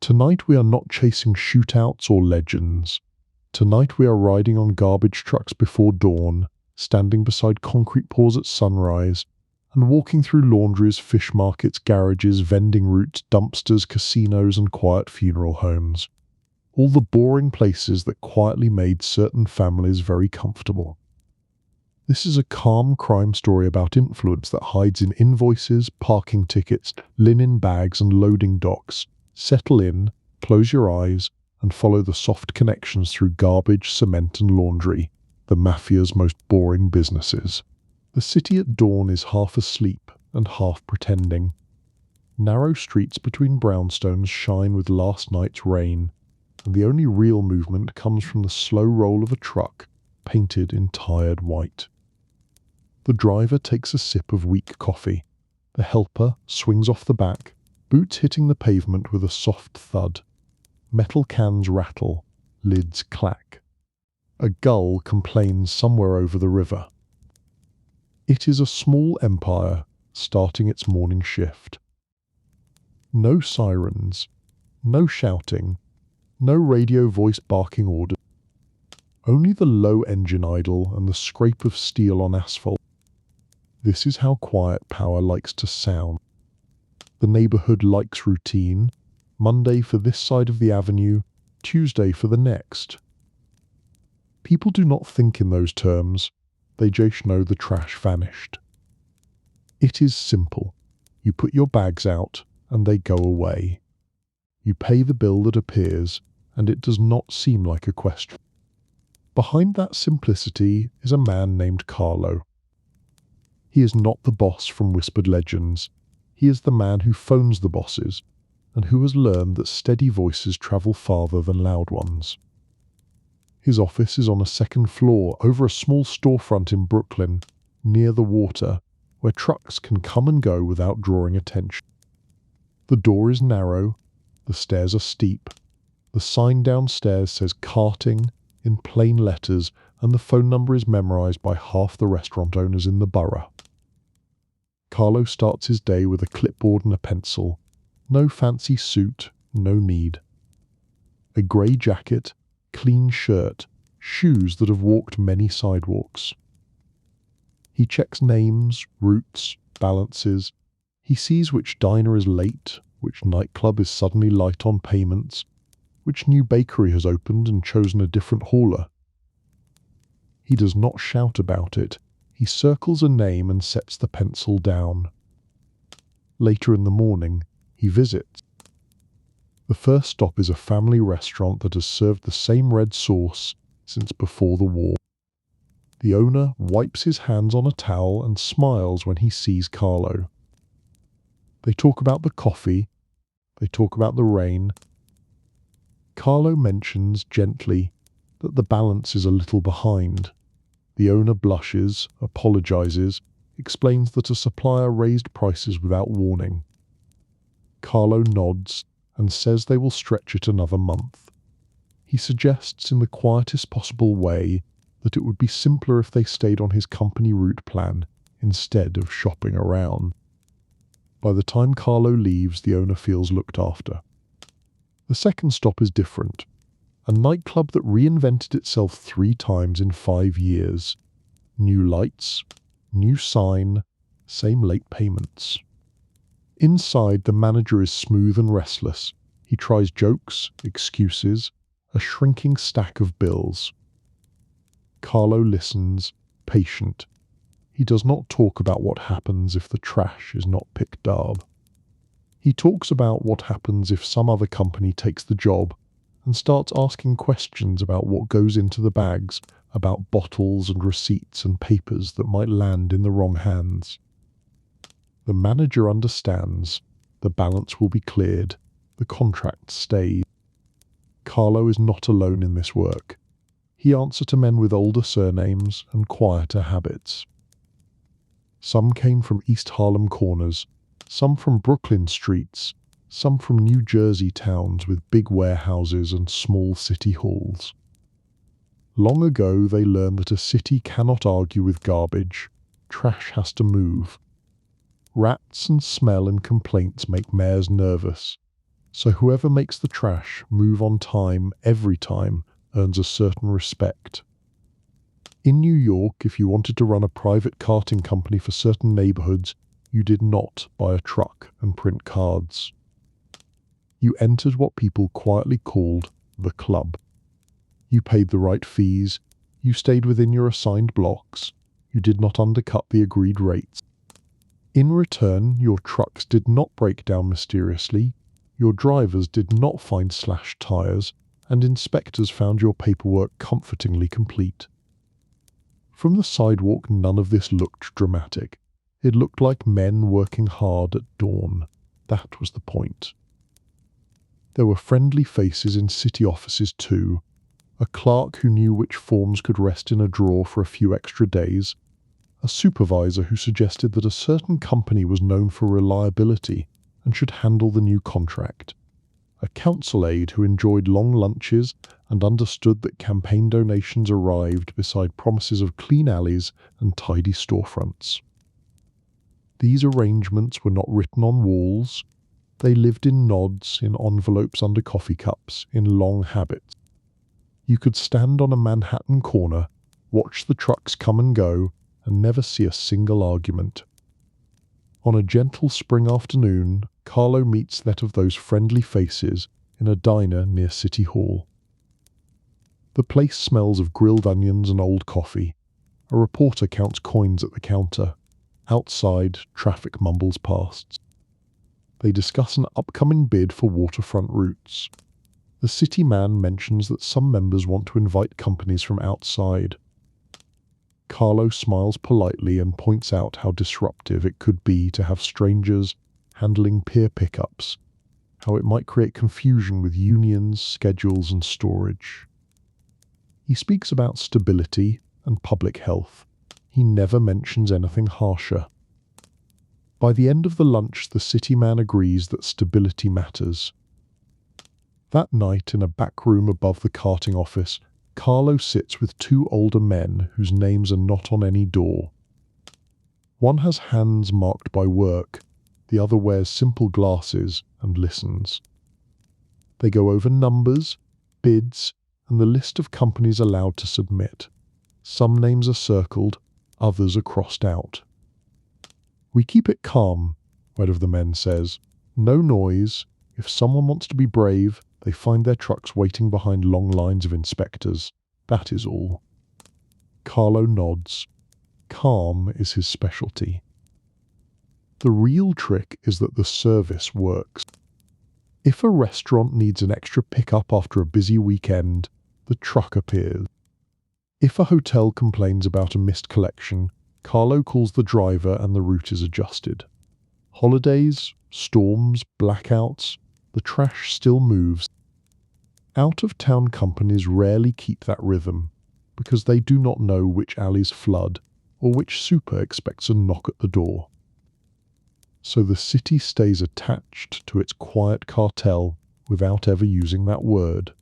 Tonight we are not chasing shootouts or legends. Tonight we are riding on garbage trucks before dawn, standing beside concrete pours at sunrise, and walking through laundries, fish markets, garages, vending routes, dumpsters, casinos, and quiet funeral homes. All the boring places that quietly made certain families very comfortable. This is a calm crime story about influence that hides in invoices, parking tickets, linen bags, and loading docks. Settle in, close your eyes, and follow the soft connections through garbage, cement, and laundry, the Mafia's most boring businesses. The city at dawn is half asleep and half pretending. Narrow streets between brownstones shine with last night's rain, and the only real movement comes from the slow roll of a truck painted in tired white. The driver takes a sip of weak coffee. The helper swings off the back, boots hitting the pavement with a soft thud. Metal cans rattle, lids clack. A gull complains somewhere over the river. It is a small empire starting its morning shift. No sirens, no shouting, no radio voice barking orders. Only the low engine idle and the scrape of steel on asphalt. This is how quiet power likes to sound. The neighborhood likes routine. Monday for this side of the avenue, Tuesday for the next. People do not think in those terms. They just know the trash vanished. It is simple. You put your bags out, and they go away. You pay the bill that appears, and it does not seem like a question. Behind that simplicity is a man named Carlo. He is not the boss from Whispered Legends. He is the man who phones the bosses, and who has learned that steady voices travel farther than loud ones. His office is on a second floor over a small storefront in Brooklyn, near the water, where trucks can come and go without drawing attention. The door is narrow, the stairs are steep. The sign downstairs says carting in plain letters, and the phone number is memorized by half the restaurant owners in the borough. Carlo starts his day with a clipboard and a pencil. No fancy suit, no need. A grey jacket, clean shirt, shoes that have walked many sidewalks. He checks names, routes, balances. He sees which diner is late, which nightclub is suddenly light on payments, which new bakery has opened and chosen a different hauler. He does not shout about it. He circles a name and sets the pencil down. Later in the morning, he visits. The first stop is a family restaurant that has served the same red sauce since before the war. The owner wipes his hands on a towel and smiles when he sees Carlo. They talk about the coffee. They talk about the rain. Carlo mentions gently that the balance is a little behind. The owner blushes, apologizes, explains that a supplier raised prices without warning. Carlo nods and says they will stretch it another month. He suggests in the quietest possible way that it would be simpler if they stayed on his company route plan instead of shopping around. By the time Carlo leaves, the owner feels looked after. The second stop is different. A nightclub that reinvented itself 3 times in 5 years. New lights, new sign, same late payments. Inside, the manager is smooth and restless. He tries jokes, excuses, a shrinking stack of bills. Carlo listens, patient. He does not talk about what happens if the trash is not picked up. He talks about what happens if some other company takes the job and starts asking questions about what goes into the bags, about bottles and receipts and papers that might land in the wrong hands. The manager understands. The balance will be cleared. The contract stays. Carlo is not alone in this work. He answers to men with older surnames and quieter habits. Some came from East Harlem corners, some from Brooklyn streets, some from New Jersey towns with big warehouses and small city halls. Long ago they learned that a city cannot argue with garbage. Trash has to move. Rats and smell and complaints make mayors nervous, So whoever makes the trash move on time every time earns a certain respect. In New York, if you wanted to run a private carting company for certain neighborhoods, you did not buy a truck and print cards. You entered what people quietly called the club. You paid the right fees, you stayed within your assigned blocks, you did not undercut the agreed rates. In return, your trucks did not break down mysteriously, your drivers did not find slashed tires, and inspectors found your paperwork comfortingly complete. From the sidewalk, none of this looked dramatic. It looked like men working hard at dawn. That was the point. There were friendly faces in city offices too. A clerk who knew which forms could rest in a drawer for a few extra days. A supervisor who suggested that a certain company was known for reliability and should handle the new contract. A council aide who enjoyed long lunches and understood that campaign donations arrived beside promises of clean alleys and tidy storefronts. These arrangements were not written on walls. They lived in nods, in envelopes under coffee cups, in long habits. You could stand on a Manhattan corner, watch the trucks come and go, and never see a single argument. On a gentle spring afternoon, Carlo meets that of those friendly faces in a diner near City Hall. The place smells of grilled onions and old coffee. A reporter counts coins at the counter. Outside, traffic mumbles past. They discuss an upcoming bid for waterfront routes. The city man mentions that some members want to invite companies from outside. Carlo smiles politely and points out how disruptive it could be to have strangers handling peer pickups, how it might create confusion with unions, schedules, and storage. He speaks about stability and public health. He never mentions anything harsher. By the end of the lunch, the city man agrees that stability matters. That night, in a back room above the carting office, Carlo sits with two older men whose names are not on any door. One has hands marked by work, the other wears simple glasses and listens. They go over numbers, bids, and the list of companies allowed to submit. Some names are circled, others are crossed out. "We keep it calm," one of the men says. "No noise. If someone wants to be brave, they find their trucks waiting behind long lines of inspectors. That is all." Carlo nods. Calm is his specialty. The real trick is that the service works. If a restaurant needs an extra pickup after a busy weekend, the truck appears. If a hotel complains about a missed collection, Carlo calls the driver and the route is adjusted. Holidays, storms, blackouts, the trash still moves. Out-of-town companies rarely keep that rhythm because they do not know which alleys flood or which super expects a knock at the door. So the city stays attached to its quiet cartel without ever using that word.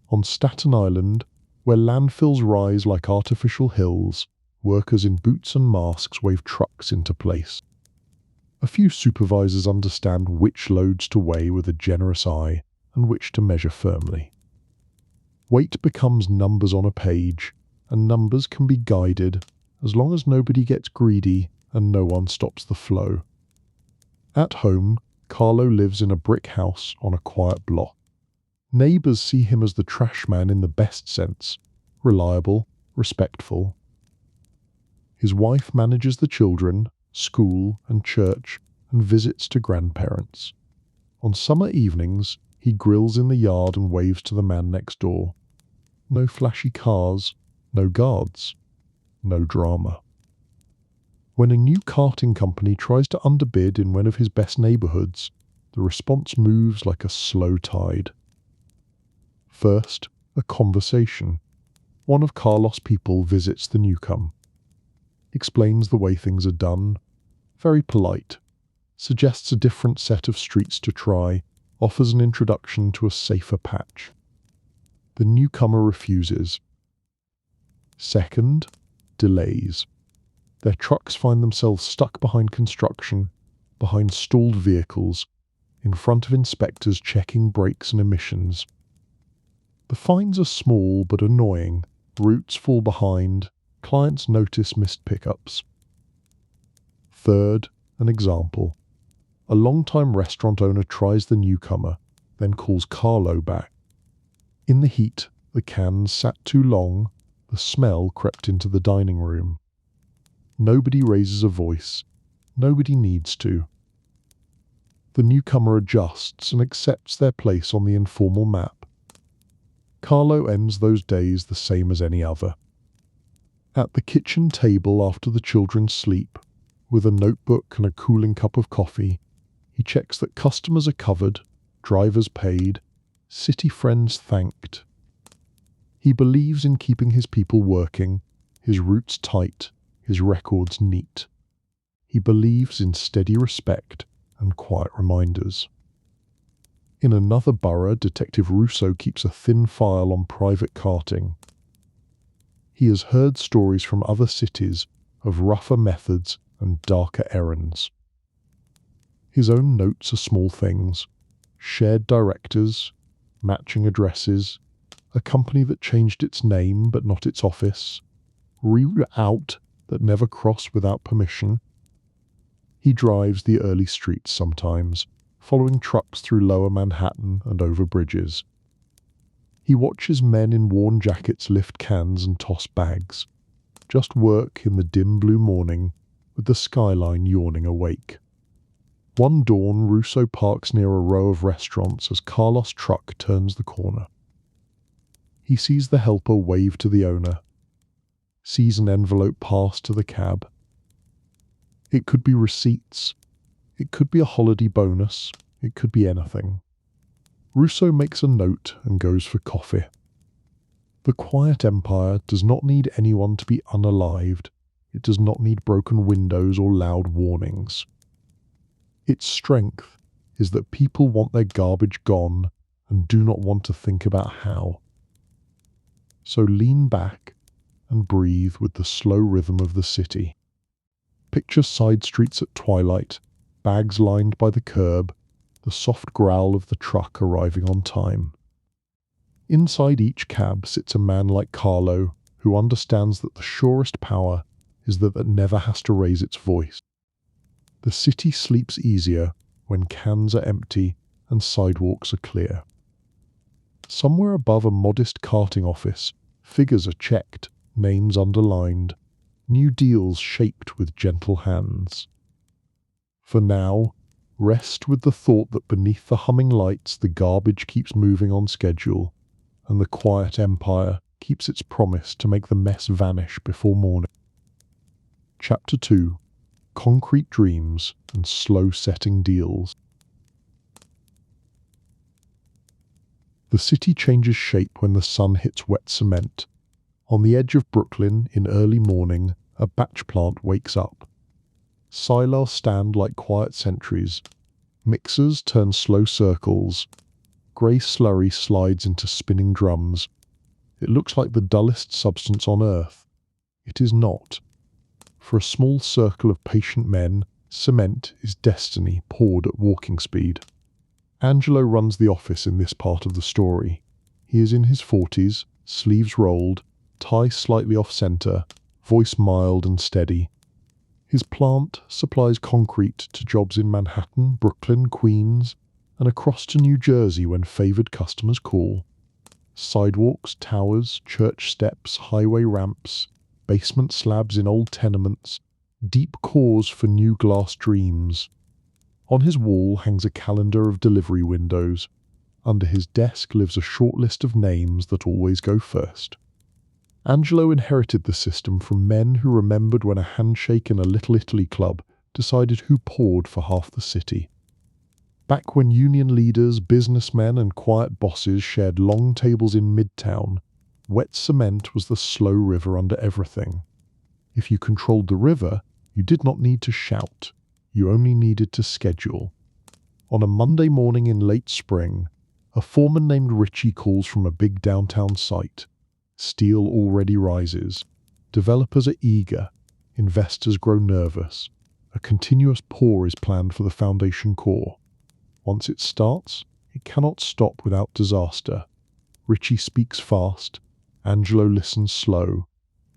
On Staten Island, where landfills rise like artificial hills, workers in boots and masks wave trucks into place. A few supervisors understand which loads to weigh with a generous eye and which to measure firmly. Weight becomes numbers on a page, and numbers can be guided as long as nobody gets greedy and no one stops the flow. At home, Carlo lives in a brick house on a quiet block. Neighbors see him as the trash man in the best sense, reliable, respectful. His wife manages the children, school and church, and visits to grandparents. On summer evenings, he grills in the yard and waves to the man next door. No flashy cars, no guards, no drama. When a new carting company tries to underbid in one of his best neighborhoods, the response moves like a slow tide. First, a conversation. One of Carlos' people visits the newcomer. Explains the way things are done. Very polite. Suggests a different set of streets to try. Offers an introduction to a safer patch. The newcomer refuses. Second, delays. Their trucks find themselves stuck behind construction, behind stalled vehicles. in front of inspectors checking brakes and emissions. The fines are small but annoying. Routes fall behind. Clients notice missed pickups. Third, an example. A long-time restaurant owner tries the newcomer, then calls Carlo back. In the heat, the cans sat too long. The smell crept into the dining room. Nobody raises a voice. Nobody needs to. The newcomer adjusts and accepts their place on the informal map. Carlo ends those days the same as any other. At the kitchen table after the children sleep, with a notebook and a cooling cup of coffee, he checks that customers are covered, drivers paid, city friends thanked. He believes in keeping his people working, his routes tight, his records neat. He believes in steady respect and quiet reminders. In another borough, Detective Russo keeps a thin file on private carting. He has heard stories from other cities of rougher methods and darker errands. His own notes are small things: shared directors, matching addresses, a company that changed its name but not its office, route out that never cross without permission. He drives the early streets sometimes, following trucks through lower Manhattan and over bridges. He watches men in worn jackets lift cans and toss bags. Just work in the dim blue morning, with the skyline yawning awake. One dawn, Russo parks near a row of restaurants as Carlos' truck turns the corner. He sees the helper wave to the owner, sees an envelope pass to the cab. It could be receipts. It could be a holiday bonus. It could be anything. Russo makes a note and goes for coffee. The quiet empire does not need anyone to be unalived. It does not need broken windows or loud warnings. Its strength is that people want their garbage gone and do not want to think about how. So lean back and breathe with the slow rhythm of the city. Picture side streets at twilight, bags lined by the curb, the soft growl of the truck arriving on time. Inside each cab sits a man like Carlo, who understands that the surest power is that it never has to raise its voice. The city sleeps easier when cans are empty and sidewalks are clear. Somewhere above a modest carting office, figures are checked, names underlined, new deals shaped with gentle hands. For now, rest with the thought that beneath the humming lights the garbage keeps moving on schedule, and the quiet empire keeps its promise to make the mess vanish before morning. Chapter 2: Concrete Dreams and Slow-Setting Deals. The city changes shape when the sun hits wet cement. On the edge of Brooklyn, in early morning, a batch plant wakes up. Silars stand like quiet sentries. Mixers turn slow circles. Grey slurry slides into spinning drums. It looks like the dullest substance on earth. It is not. For a small circle of patient men, cement is destiny poured at walking speed. Angelo runs the office in this part of the story. He is in his 40s, sleeves rolled, tie slightly off-center, voice mild and steady. His plant supplies concrete to jobs in Manhattan, Brooklyn, Queens, and across to New Jersey when favored customers call. Sidewalks, towers, church steps, highway ramps, basement slabs in old tenements, deep cores for new glass dreams. On his wall hangs a calendar of delivery windows. Under his desk lives a short list of names that always go first. Angelo inherited the system from men who remembered when a handshake in a Little Italy club decided who poured for half the city. Back when union leaders, businessmen, and quiet bosses shared long tables in Midtown, wet cement was the slow river under everything. If you controlled the river, you did not need to shout. You only needed to schedule. On a Monday morning in late spring, a foreman named Richie calls from a big downtown site. Steel already rises. Developers are eager. Investors grow nervous. A continuous pour is planned for the foundation core. Once it starts, it cannot stop without disaster. Richie speaks fast. Angelo listens slow.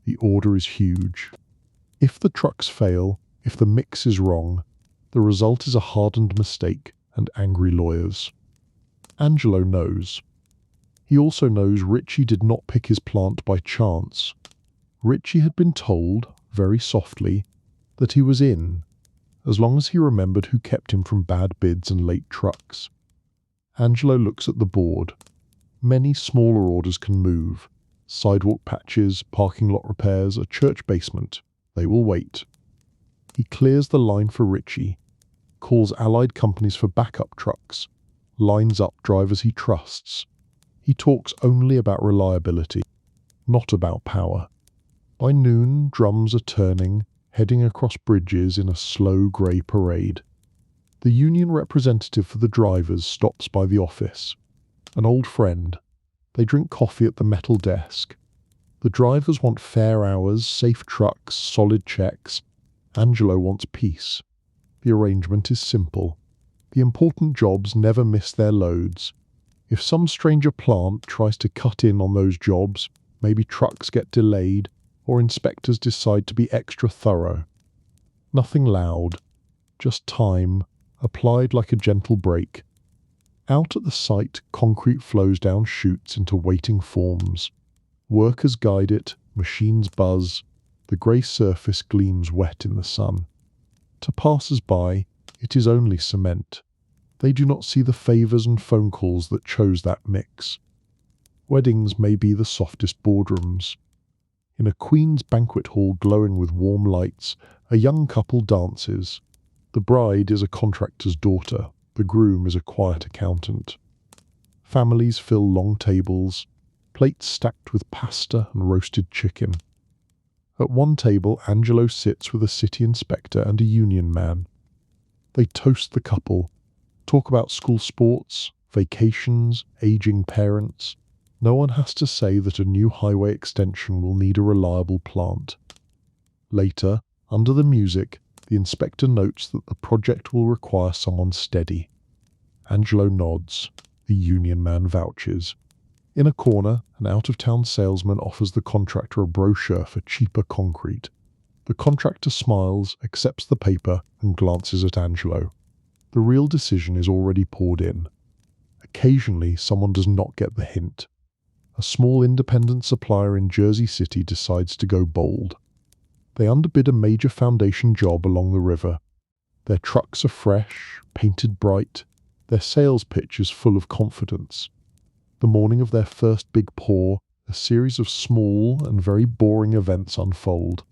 The order is huge. If the trucks fail, if the mix is wrong, the result is a hardened mistake and angry lawyers. Angelo knows. He also knows Richie did not pick his plant by chance. Richie had been told, very softly, that he was in, as long as he remembered who kept him from bad bids and late trucks. Angelo looks at the board. Many smaller orders can move. Sidewalk patches, parking lot repairs, a church basement. They will wait. He clears the line for Richie, calls allied companies for backup trucks, lines up drivers he trusts. He talks only about reliability, not about power. By noon, drums are turning, heading across bridges in a slow grey parade. The union representative for the drivers stops by the office. An old friend. They drink coffee at the metal desk. The drivers want fair hours, safe trucks, solid checks. Angelo wants peace. The arrangement is simple. The important jobs never miss their loads. If some stranger plant tries to cut in on those jobs, maybe trucks get delayed, or inspectors decide to be extra thorough. Nothing loud, just time, applied like a gentle brake. Out at the site, concrete flows down chutes into waiting forms. Workers guide it, machines buzz, the grey surface gleams wet in the sun. To passers-by, it is only cement. They do not see the favours and phone calls that chose that mix. Weddings may be the softest boardrooms. In a queen's banquet hall glowing with warm lights, a young couple dances. The bride is a contractor's daughter, the groom is a quiet accountant. Families fill long tables, plates stacked with pasta and roasted chicken. At one table, Angelo sits with a city inspector and a union man. They toast the couple, talk about school sports, vacations, aging parents. No one has to say that a new highway extension will need a reliable plant. Later, under the music, the inspector notes that the project will require someone steady. Angelo nods. The union man vouches. In a corner, an out-of-town salesman offers the contractor a brochure for cheaper concrete. The contractor smiles, accepts the paper, and glances at Angelo. The real decision is already poured in. Occasionally, someone does not get the hint. A small independent supplier in Jersey City decides to go bold. They underbid a major foundation job along the river. Their trucks are fresh, painted bright. Their sales pitch is full of confidence. The morning of their first big pour, a series of small and very boring events unfold.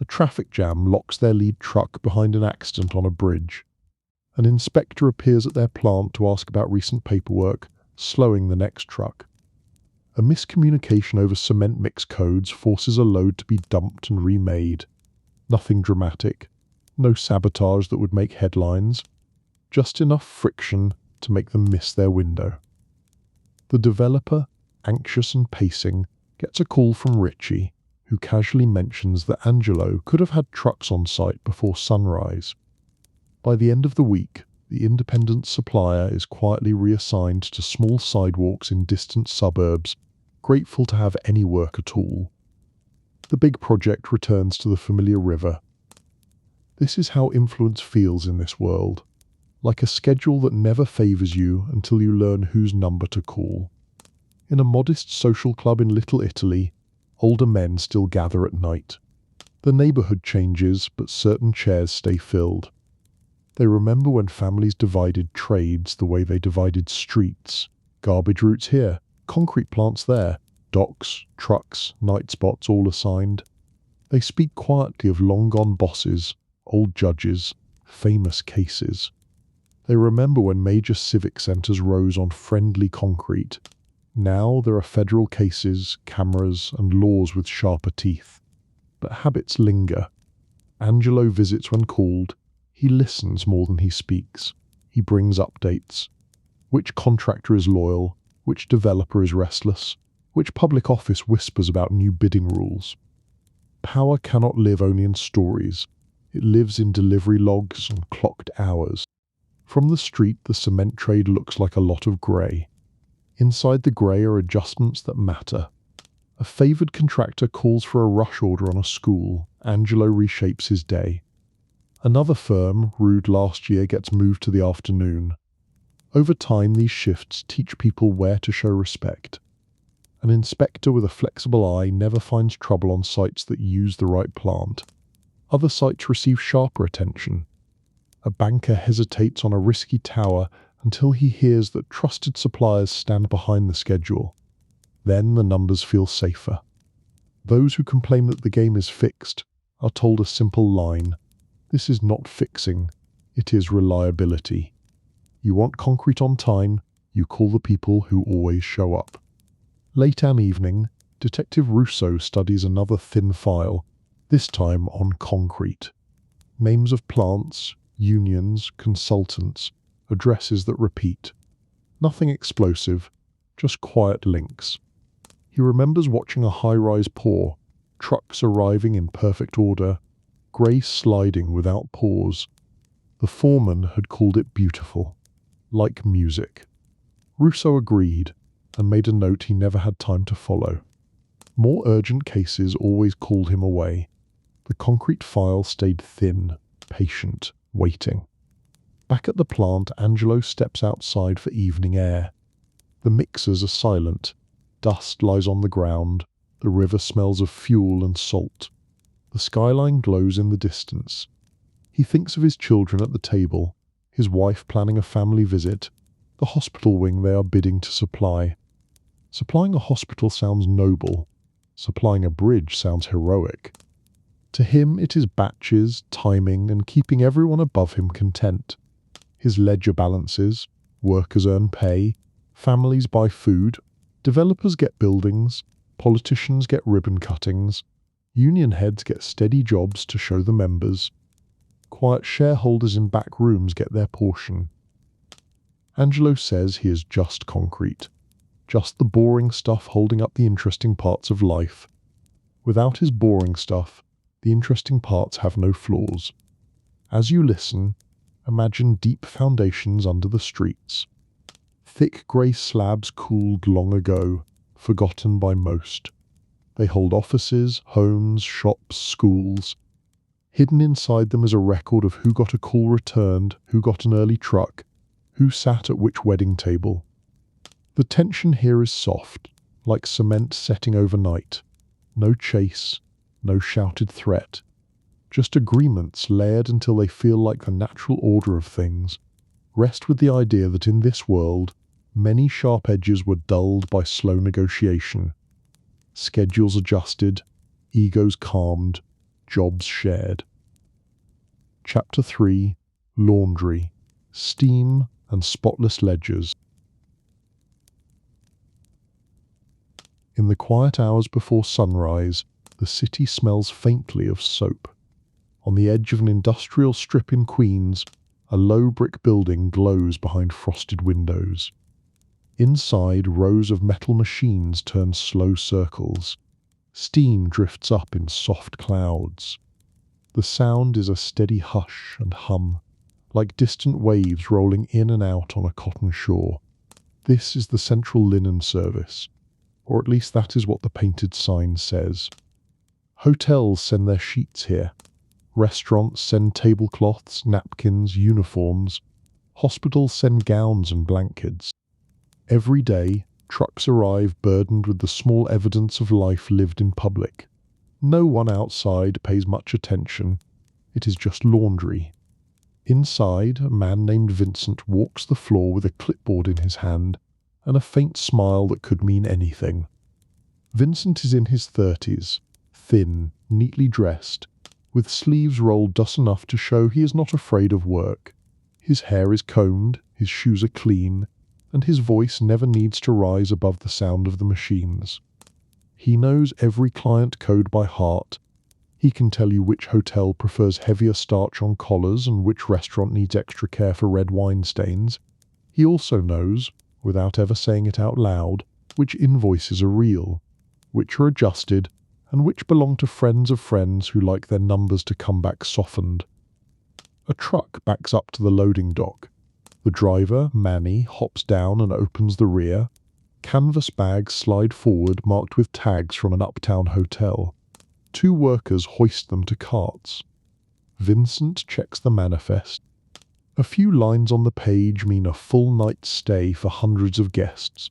A traffic jam locks their lead truck behind an accident on a bridge. An inspector appears at their plant to ask about recent paperwork, slowing the next truck. A miscommunication over cement mix codes forces a load to be dumped and remade. Nothing dramatic. No sabotage that would make headlines. Just enough friction to make them miss their window. The developer, anxious and pacing, gets a call from Richie, who casually mentions that Angelo could have had trucks on site before sunrise. By the end of the week, the independent supplier is quietly reassigned to small sidewalks in distant suburbs, grateful to have any work at all. The big project returns to the familiar river. This is how influence feels in this world. Like a schedule that never favours you until you learn whose number to call. In a modest social club in Little Italy, older men still gather at night. The neighbourhood changes, but certain chairs stay filled. They remember when families divided trades the way they divided streets. Garbage routes here, concrete plants there, docks, trucks, night spots all assigned. They speak quietly of long-gone bosses, old judges, famous cases. They remember when major civic centres rose on friendly concrete. Now there are federal cases, cameras, and laws with sharper teeth. But habits linger. Angelo visits when called. He listens more than he speaks. He brings updates. Which contractor is loyal? Which developer is restless? Which public office whispers about new bidding rules? Power cannot live only in stories. It lives in delivery logs and clocked hours. From the street, the cement trade looks like a lot of grey. Inside the grey are adjustments that matter. A favoured contractor calls for a rush order on a school. Angelo reshapes his day. Another firm, rude last year, gets moved to the afternoon. Over time, these shifts teach people where to show respect. An inspector with a flexible eye never finds trouble on sites that use the right plant. Other sites receive sharper attention. A banker hesitates on a risky tower until he hears that trusted suppliers stand behind the schedule. Then the numbers feel safer. Those who complain that the game is fixed are told a simple line: this is not fixing, it is reliability. You want concrete on time, you call the people who always show up. Late an evening, Detective Russo studies another thin file, this time on concrete. Names of plants, unions, consultants, addresses that repeat. Nothing explosive, just quiet links. He remembers watching a high-rise pour, trucks arriving in perfect order, grey sliding without pause. The foreman had called it beautiful, like music. Russo agreed, and made a note he never had time to follow. More urgent cases always called him away. The concrete file stayed thin, patient, waiting. Back at the plant, Angelo steps outside for evening air. The mixers are silent. Dust lies on the ground. The river smells of fuel and salt. The skyline glows in the distance. He thinks of his children at the table, his wife planning a family visit, the hospital wing they are bidding to supply. Supplying a hospital sounds noble. Supplying a bridge sounds heroic. To him it is batches, timing, and keeping everyone above him content. His ledger balances, workers earn pay, families buy food, developers get buildings, politicians get ribbon cuttings, union heads get steady jobs to show the members. Quiet shareholders in back rooms get their portion. Angelo says he is just concrete. Just the boring stuff holding up the interesting parts of life. Without his boring stuff, the interesting parts have no flaws. As you listen, imagine deep foundations under the streets. Thick grey slabs cooled long ago, forgotten by most. They hold offices, homes, shops, schools. Hidden inside them is a record of who got a call returned, who got an early truck, who sat at which wedding table. The tension here is soft, like cement setting overnight. No chase, no shouted threat. Just agreements layered until they feel like the natural order of things. Rest with the idea that in this world, many sharp edges were dulled by slow negotiation. Schedules adjusted, egos calmed, jobs shared. Chapter 3: Laundry, Steam and Spotless Ledgers. In the quiet hours before sunrise, the city smells faintly of soap. On the edge of an industrial strip in Queens, a low brick building glows behind frosted windows. Inside, rows of metal machines turn slow circles. Steam drifts up in soft clouds. The sound is a steady hush and hum, like distant waves rolling in and out on a cotton shore. This is the central linen service, or at least that is what the painted sign says. Hotels send their sheets here. Restaurants send tablecloths, napkins, uniforms. Hospitals send gowns and blankets. Every day, trucks arrive burdened with the small evidence of life lived in public. No one outside pays much attention. It is just laundry. Inside, a man named Vincent walks the floor with a clipboard in his hand and a faint smile that could mean anything. Vincent is in his 30s, thin, neatly dressed, with sleeves rolled just enough to show he is not afraid of work. His hair is combed, his shoes are clean, and his voice never needs to rise above the sound of the machines. He knows every client code by heart. He can tell you which hotel prefers heavier starch on collars and which restaurant needs extra care for red wine stains. He also knows, without ever saying it out loud, which invoices are real, which are adjusted, and which belong to friends of friends who like their numbers to come back softened. A truck backs up to the loading dock. The driver, Manny, hops down and opens the rear. Canvas bags slide forward marked with tags from an uptown hotel. 2 workers hoist them to carts. Vincent checks the manifest. A few lines on the page mean a full night's stay for hundreds of guests.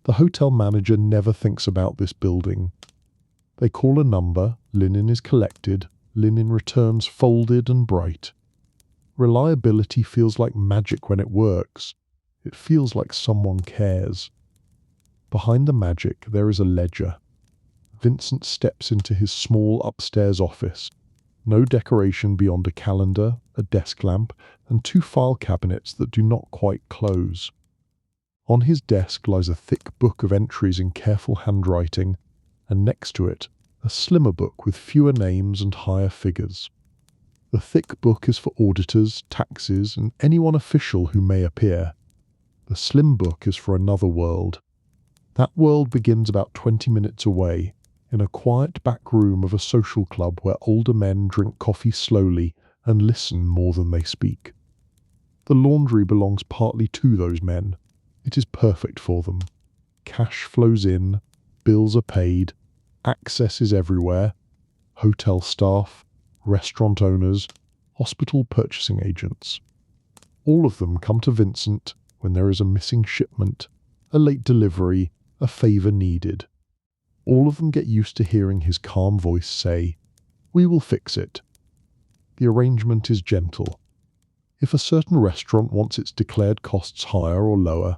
The hotel manager never thinks about this building. They call a number, linen is collected, linen returns folded and bright. Reliability feels like magic when it works. It feels like someone cares. Behind the magic, there is a ledger. Vincent steps into his small upstairs office. No decoration beyond a calendar, a desk lamp, and 2 file cabinets that do not quite close. On his desk lies a thick book of entries in careful handwriting, and next to it, a slimmer book with fewer names and higher figures. The thick book is for auditors, taxes, and anyone official who may appear. The slim book is for another world. That world begins about 20 minutes away, in a quiet back room of a social club where older men drink coffee slowly and listen more than they speak. The laundry belongs partly to those men. It is perfect for them. Cash flows in, bills are paid, access is everywhere. Hotel staff, restaurant owners, hospital purchasing agents. All of them come to Vincent when there is a missing shipment, a late delivery, a favour needed. All of them get used to hearing his calm voice say, "We will fix it." The arrangement is gentle. If a certain restaurant wants its declared costs higher or lower,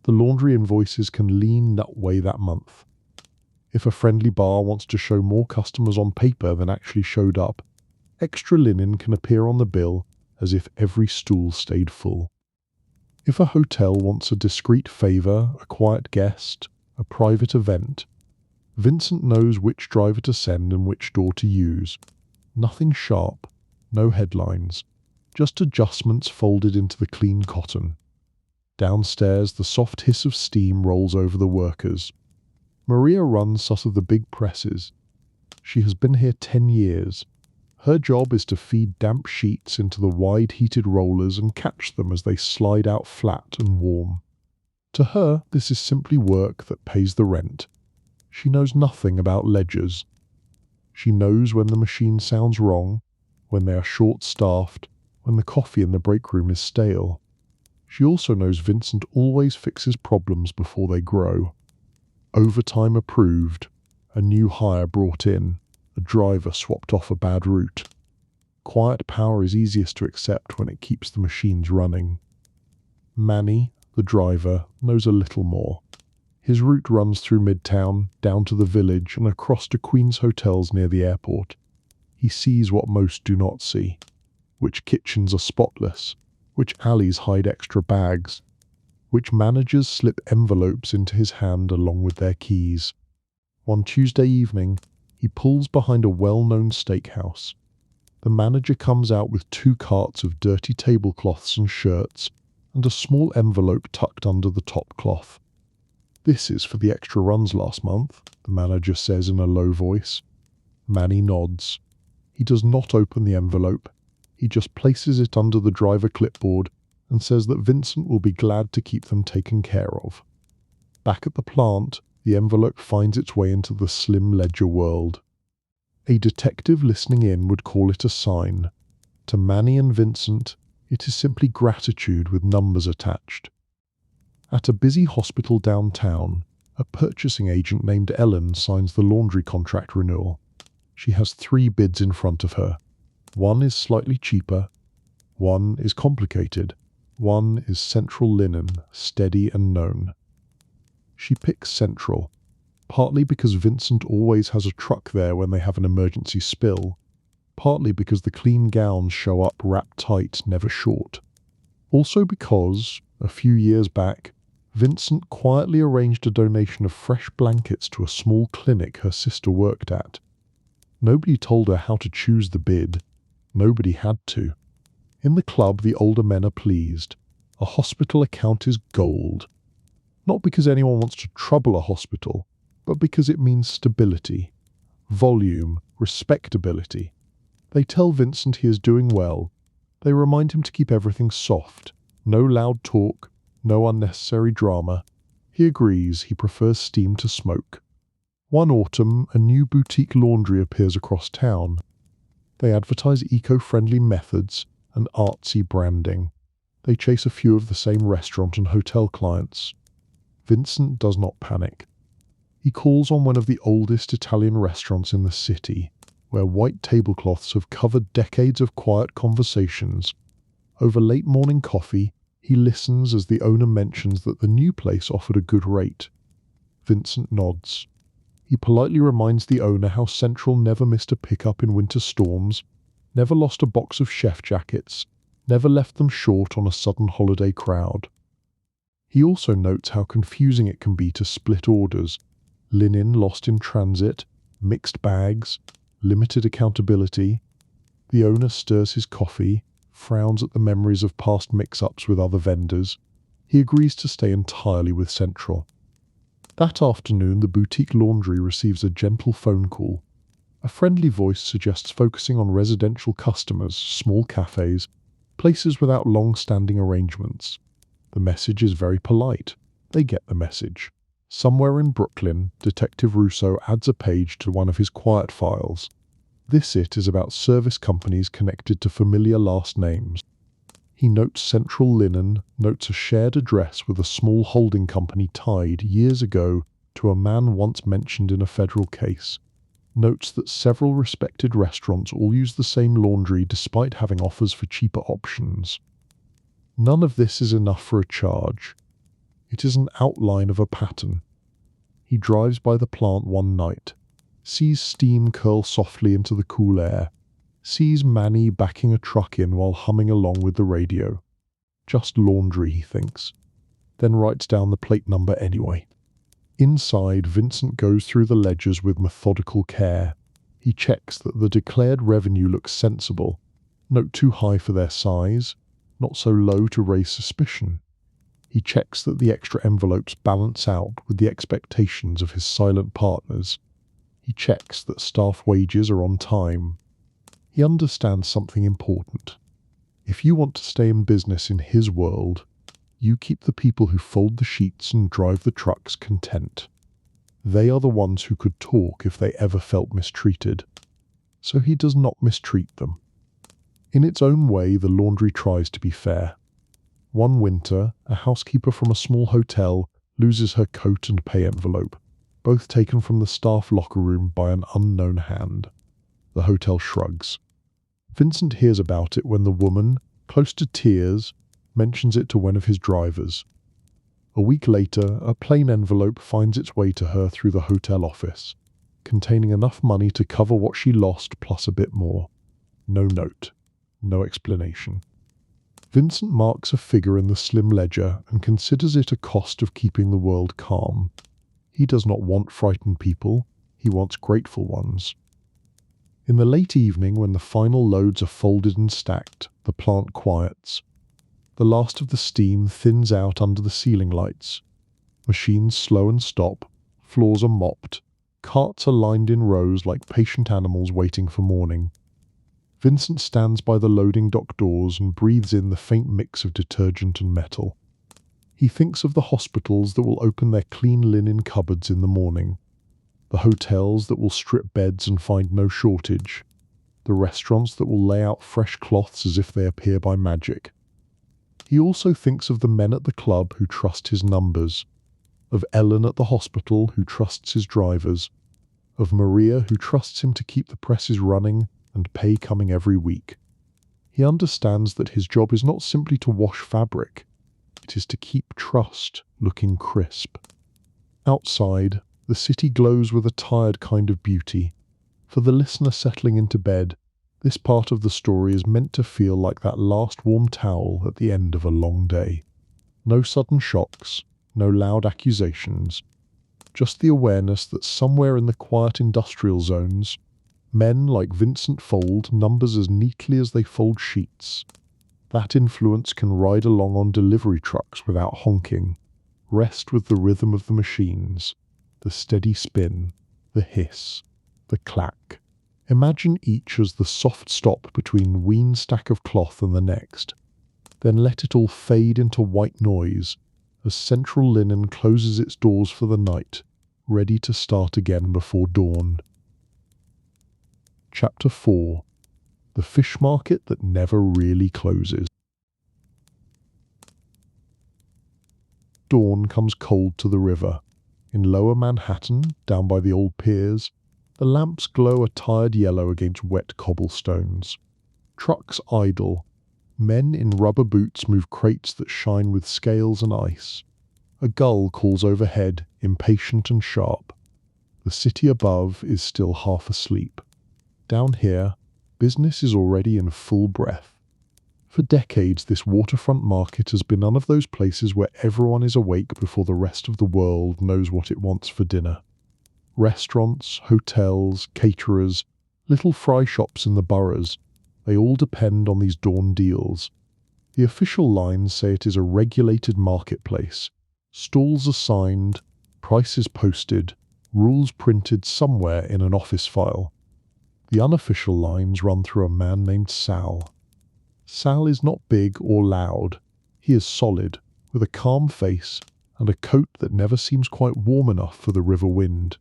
the laundry invoices can lean that way that month. If a friendly bar wants to show more customers on paper than actually showed up, extra linen can appear on the bill as if every stool stayed full. If a hotel wants a discreet favour, a quiet guest, a private event, Vincent knows which driver to send and which door to use. Nothing sharp, no headlines, just adjustments folded into the clean cotton. Downstairs, the soft hiss of steam rolls over the workers. Maria runs some of the big presses. She has been here 10 years. Her job is to feed damp sheets into the wide heated rollers and catch them as they slide out flat and warm. To her, this is simply work that pays the rent. She knows nothing about ledgers. She knows when the machine sounds wrong, when they are short-staffed, when the coffee in the break room is stale. She also knows Vincent always fixes problems before they grow. Overtime approved, a new hire brought in, a driver swapped off a bad route. Quiet power is easiest to accept when it keeps the machines running. Manny, the driver, knows a little more. His route runs through Midtown, down to the village, and across to Queen's hotels near the airport. He sees what most do not see. Which kitchens are spotless, which alleys hide extra bags, which managers slip envelopes into his hand along with their keys. One Tuesday evening, he pulls behind a well-known steakhouse. The manager comes out with 2 carts of dirty tablecloths and shirts, and a small envelope tucked under the top cloth. "This is for the extra runs last month," the manager says in a low voice. Manny nods. He does not open the envelope. He just places it under the driver clipboard and says that Vincent will be glad to keep them taken care of. Back at the plant, the envelope finds its way into the slim ledger world. A detective listening in would call it a sign. To Manny and Vincent, it is simply gratitude with numbers attached. At a busy hospital downtown, a purchasing agent named Ellen signs the laundry contract renewal. She has 3 bids in front of her. One is slightly cheaper. One is complicated. One is Central Linen, steady and known. She picks Central, partly because Vincent always has a truck there when they have an emergency spill, partly because the clean gowns show up wrapped tight, never short. Also because, a few years back, Vincent quietly arranged a donation of fresh blankets to a small clinic her sister worked at. Nobody told her how to choose the bid. Nobody had to. In the club, the older men are pleased. A hospital account is gold. Not because anyone wants to trouble a hospital, but because it means stability, volume, respectability. They tell Vincent he is doing well. They remind him to keep everything soft, No loud talk, no unnecessary drama. He agrees he prefers steam to smoke. One autumn, a new boutique laundry appears across town. They advertise eco-friendly methods and artsy branding. They chase a few of the same restaurant and hotel clients. Vincent does not panic. He calls on one of the oldest Italian restaurants in the city, where white tablecloths have covered decades of quiet conversations. Over late morning coffee, he listens as the owner mentions that the new place offered a good rate. Vincent nods. He politely reminds the owner how Central never missed a pickup in winter storms, never lost a box of chef jackets, never left them short on a sudden holiday crowd. He also notes how confusing it can be to split orders: linen lost in transit, mixed bags, limited accountability. The owner stirs his coffee, frowns at the memories of past mix-ups with other vendors. He agrees to stay entirely with Central. That afternoon, the boutique laundry receives a gentle phone call. A friendly voice suggests focusing on residential customers, small cafes, places without long-standing arrangements. The message is very polite. They get the message. Somewhere in Brooklyn, Detective Russo adds a page to one of his quiet files. This is about service companies connected to familiar last names. He notes Central Linen, notes a shared address with a small holding company tied, years ago, to a man once mentioned in a federal case. Notes that several respected restaurants all use the same laundry despite having offers for cheaper options. None of this is enough for a charge. It is an outline of a pattern. He drives by the plant one night, sees steam curl softly into the cool air, sees Manny backing a truck in while humming along with the radio. Just laundry, he thinks, then writes down the plate number anyway. Inside, Vincent goes through the ledgers with methodical care. He checks that the declared revenue looks sensible, not too high for their size, not so low to raise suspicion. He checks that the extra envelopes balance out with the expectations of his silent partners. He checks that staff wages are on time. He understands something important. If you want to stay in business in his world, you keep the people who fold the sheets and drive the trucks content. They are the ones who could talk if they ever felt mistreated. So he does not mistreat them. In its own way, the laundry tries to be fair. One winter, a housekeeper from a small hotel loses her coat and pay envelope, both taken from the staff locker room by an unknown hand. The hotel shrugs. Vincent hears about it when the woman, close to tears, mentions it to one of his drivers. A week later, a plain envelope finds its way to her through the hotel office, containing enough money to cover what she lost plus a bit more. No note. No explanation. Vincent marks a figure in the slim ledger and considers it a cost of keeping the world calm. He does not want frightened people, he wants grateful ones. In the late evening, when the final loads are folded and stacked, the plant quiets. The last of the steam thins out under the ceiling lights. Machines slow and stop, floors are mopped, carts are lined in rows like patient animals waiting for morning. Vincent stands by the loading dock doors and breathes in the faint mix of detergent and metal. He thinks of the hospitals that will open their clean linen cupboards in the morning, the hotels that will strip beds and find no shortage, the restaurants that will lay out fresh cloths as if they appear by magic. He also thinks of the men at the club who trust his numbers, of Ellen at the hospital who trusts his drivers, of Maria who trusts him to keep the presses running and pay coming every week. He understands that his job is not simply to wash fabric, it is to keep trust looking crisp. Outside, the city glows with a tired kind of beauty. For the listener settling into bed, this part of the story is meant to feel like that last warm towel at the end of a long day. No sudden shocks, no loud accusations, just the awareness that somewhere in the quiet industrial zones, men like Vincent fold numbers as neatly as they fold sheets. That influence can ride along on delivery trucks without honking, rest with the rhythm of the machines, the steady spin, the hiss, the clack. Imagine each as the soft stop between one stack of cloth and the next. then let it all fade into white noise as Central Linen closes its doors for the night, ready to start again before dawn. Chapter 4. The Fish Market That Never Really Closes. Dawn comes cold to the river. In lower Manhattan, down by the old piers, the lamps glow a tired yellow against wet cobblestones. Trucks idle. Men in rubber boots move crates that shine with scales and ice. A gull calls overhead, impatient and sharp. The city above is still half asleep. Down here, business is already in full breath. For decades, this waterfront market has been one of those places where everyone is awake before the rest of the world knows what it wants for dinner. Restaurants, hotels, caterers, little fry shops in the boroughs, they all depend on these dawn deals. The official lines say it is a regulated marketplace. Stalls assigned, prices posted, rules printed somewhere in an office file. The unofficial lines run through a man named Sal. Sal is not big or loud. He is solid, with a calm face and a coat that never seems quite warm enough for the river wind.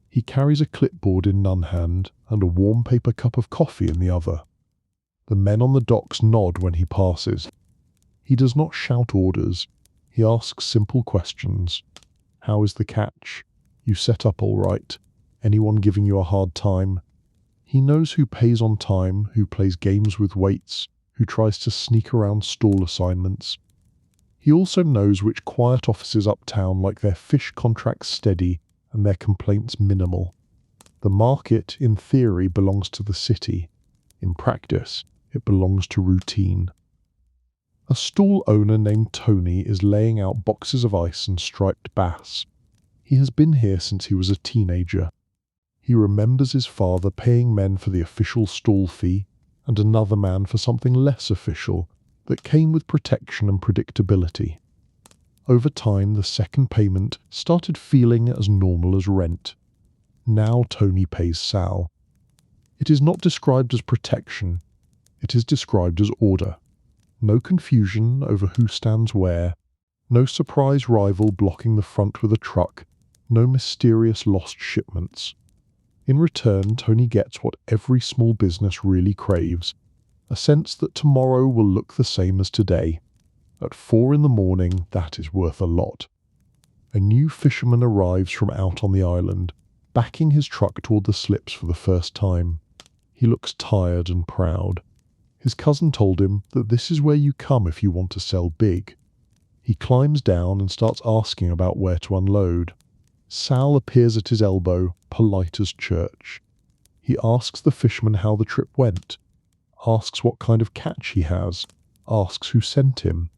He carries a clipboard in one hand and a warm paper cup of coffee in the other. The men on the docks nod when he passes. He does not shout orders. He asks simple questions. How is the catch? You set up all right? Anyone giving you a hard time? He knows who pays on time, who plays games with weights, who tries to sneak around stall assignments. He also knows which quiet offices uptown like their fish contracts steady and their complaints minimal. The market, in theory, belongs to the city. In practice, it belongs to routine. A stall owner named Tony is laying out boxes of ice and striped bass. He has been here since he was a teenager. He remembers his father paying men for the official stall fee and another man for something less official that came with protection and predictability. Over time, the second payment started feeling as normal as rent. Now Tony pays Sal. It is not described as protection. It is described as order. No confusion over who stands where. No surprise rival blocking the front with a truck. No mysterious lost shipments. In return, Tony gets what every small business really craves, a sense that tomorrow will look the same as today. At 4 a.m, that is worth a lot. A new fisherman arrives from out on the island, backing his truck toward the slips for the first time. He looks tired and proud. His cousin told him that this is where you come if you want to sell big. He climbs down and starts asking about where to unload. Sal appears at his elbow, polite as church. He asks the fisherman how the trip went, asks what kind of catch he has, asks who sent him.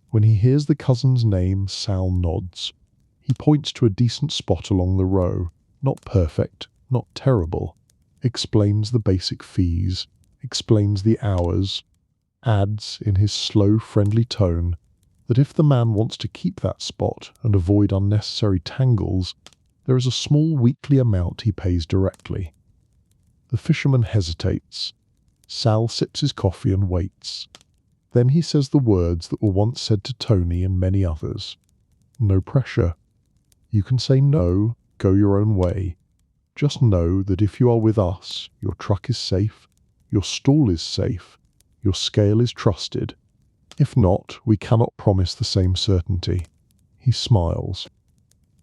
When he hears the cousin's name, Sal nods. He points to a decent spot along the row, not perfect, not terrible, explains the basic fees, explains the hours, adds, in his slow, friendly tone, that if the man wants to keep that spot and avoid unnecessary tangles, there is a small weekly amount he pays directly. The fisherman hesitates. Sal sips his coffee and waits. Then he says the words that were once said to Tony and many others. No pressure. You can say no, go your own way. Just know that if you are with us, your truck is safe, your stall is safe, your scale is trusted. If not, we cannot promise the same certainty. He smiles.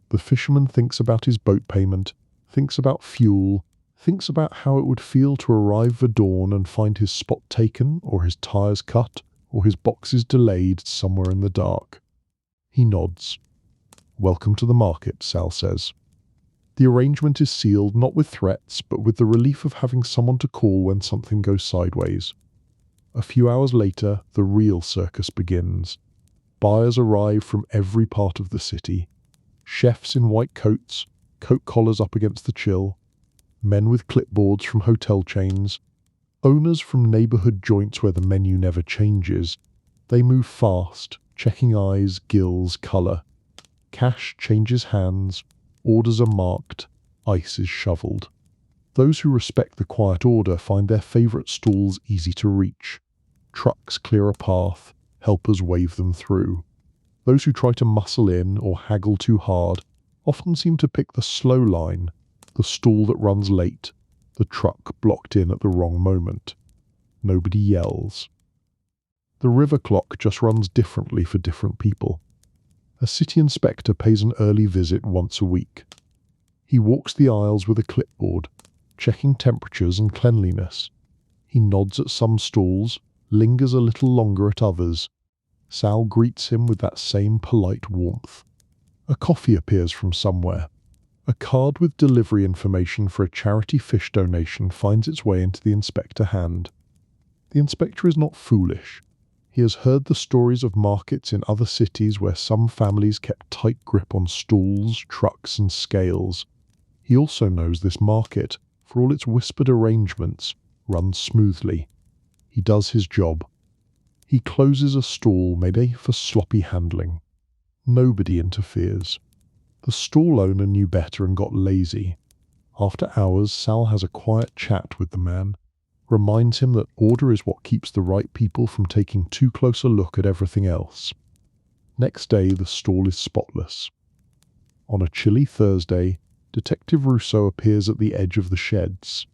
The fisherman thinks about his boat payment, thinks about fuel, thinks about how it would feel to arrive for dawn and find his spot taken, or his tires cut, or his boxes delayed somewhere in the dark. He nods. Welcome to the market, Sal says. The arrangement is sealed not with threats, but with the relief of having someone to call when something goes sideways. A few hours later, the real circus begins. Buyers arrive from every part of the city. Chefs in white coats, coat collars up against the chill. Men with clipboards from hotel chains. Owners from neighborhood joints where the menu never changes. They move fast, checking eyes, gills, color. Cash changes hands. Orders are marked. Ice is shoveled. Those who respect the quiet order find their favorite stalls easy to reach. Trucks clear a path. helpers wave them through. Those who try to muscle in or haggle too hard often seem to pick the slow line, the stall that runs late, the truck blocked in at the wrong moment. Nobody yells. The river clock just runs differently for different people. A city inspector pays an early visit once a week. He walks the aisles with a clipboard, checking temperatures and cleanliness. He nods at some stalls, lingers a little longer at others. Sal greets him with that same polite warmth. A coffee appears from somewhere. A card with delivery information for a charity fish donation finds its way into the inspector's hand. The inspector is not foolish. He has heard the stories of markets in other cities where some families kept tight grip on stools, trucks, and scales. He also knows this market, for all its whispered arrangements, runs smoothly. He does his job. He closes a stall maybe for sloppy handling. Nobody interferes. The stall owner knew better and got lazy. After hours, Sal has a quiet chat with the man, reminds him that order is what keeps the right people from taking too close a look at everything else. Next day, the stall is spotless. On a chilly Thursday, Detective Russo appears at the edge of the sheds.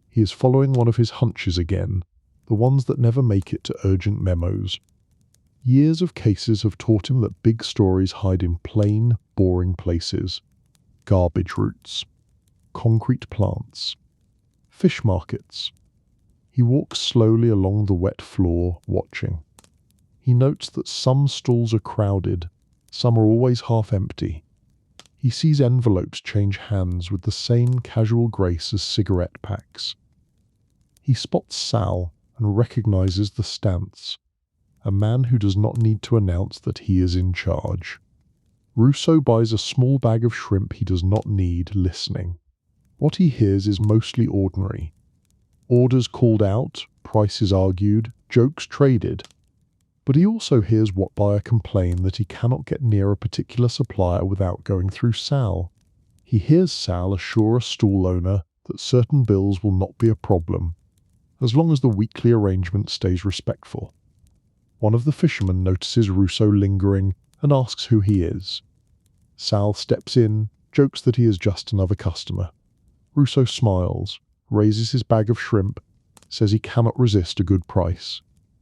He is following one of his hunches again, the ones that never make it to urgent memos. Years of cases have taught him that big stories hide in plain, boring places. Garbage routes, concrete plants, fish markets. He walks slowly along the wet floor, watching. He notes that some stalls are crowded, some are always half empty. He sees envelopes change hands with the same casual grace as cigarette packs. He spots Sal and recognizes the stance, a man who does not need to announce that he is in charge. Russo buys a small bag of shrimp he does not need, listening. What he hears is mostly ordinary. Orders called out, prices argued, jokes traded. But he also hears what buyer complain that he cannot get near a particular supplier without going through Sal. He hears Sal assure a stall owner that certain bills will not be a problem, as long as the weekly arrangement stays respectful. One of the fishermen notices Russo lingering and asks who he is. Sal steps in, jokes that he is just another customer. Russo smiles, raises his bag of shrimp, says he cannot resist a good price.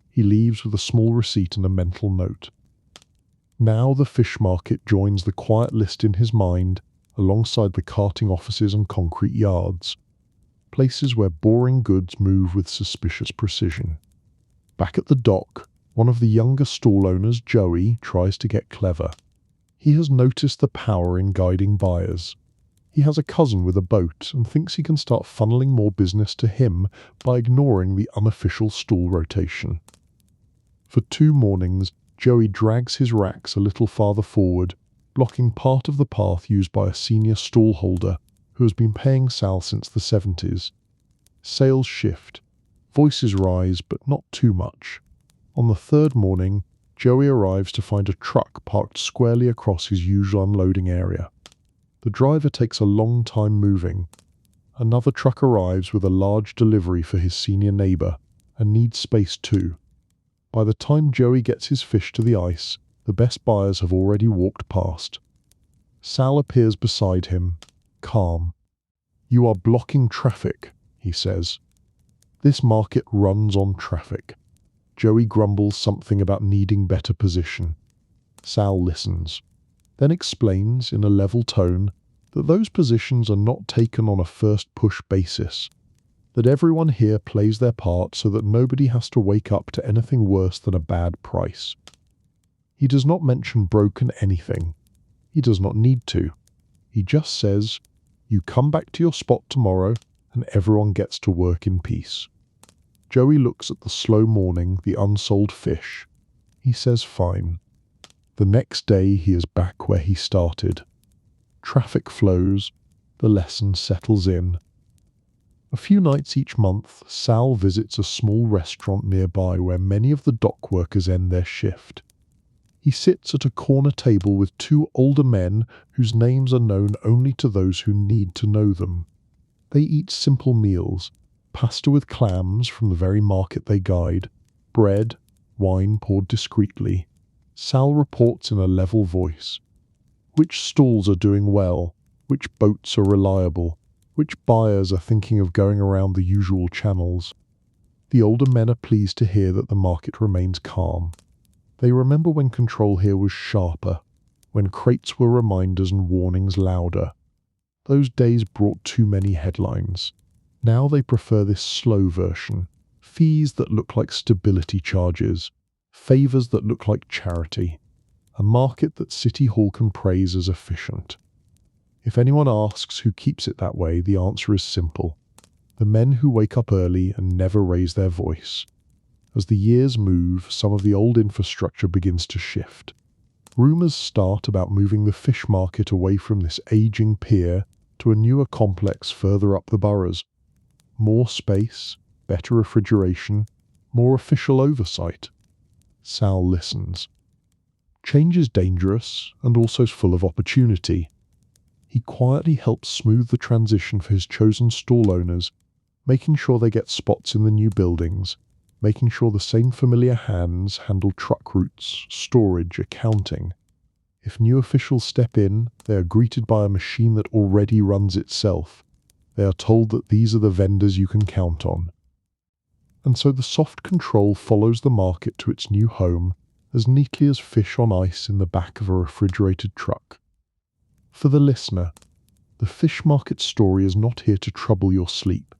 He leaves with a small receipt and a mental note. Now the fish market joins the quiet list in his mind, alongside the carting offices and concrete yards, places where boring goods move with suspicious precision. Back at the dock, one of the younger stall owners, Joey, tries to get clever. He has noticed the power in guiding buyers. He has a cousin with a boat and thinks he can start funneling more business to him by ignoring the unofficial stall rotation. For 2 mornings, Joey drags his racks a little farther forward, blocking part of the path used by a senior stall holder who has been paying Sal since the 70s. Sales shift. Voices rise, but not too much. On the 3rd morning, Joey arrives to find a truck parked squarely across his usual unloading area. The driver takes a long time moving. Another truck arrives with a large delivery for his senior neighbor, and needs space too. By the time Joey gets his fish to the ice, the best buyers have already walked past. Sal appears beside him, calm. "You are blocking traffic," he says. "This market runs on traffic." Joey grumbles something about needing better position. Sal listens, then explains in a level tone that those positions are not taken on a first push basis, that everyone here plays their part so that nobody has to wake up to anything worse than a bad price. He does not mention broken anything. He does not need to. He just says, "You come back to your spot tomorrow and everyone gets to work in peace." Joey looks at the slow morning, the unsold fish. He says fine. The next day he is back where he started. Traffic flows, the lesson settles in. A few nights each month, Sal visits a small restaurant nearby where many of the dock workers end their shift. He sits at a corner table with 2 older men whose names are known only to those who need to know them. They eat simple meals, pasta with clams from the very market they guide, bread, wine poured discreetly. Sal reports in a level voice. Which stalls are doing well? Which boats are reliable? Which buyers are thinking of going around the usual channels? The older men are pleased to hear that the market remains calm. They remember when control here was sharper, when crates were reminders and warnings louder. Those days brought too many headlines. Now they prefer this slow version. Fees that look like stability charges. Favours that look like charity. A market that City Hall can praise as efficient. If anyone asks who keeps it that way, the answer is simple. The men who wake up early and never raise their voice. As the years move, some of the old infrastructure begins to shift. Rumours start about moving the fish market away from this aging pier to a newer complex further up the boroughs. More space, better refrigeration, more official oversight. Sal listens. Change is dangerous and also full of opportunity. He quietly helps smooth the transition for his chosen stall owners, making sure they get spots in the new buildings, making sure the same familiar hands handle truck routes, storage, accounting. If new officials step in, they are greeted by a machine that already runs itself. They are told that these are the vendors you can count on. And so the soft control follows the market to its new home as neatly as fish on ice in the back of a refrigerated truck. For the listener, the fish market story is not here to trouble your sleep.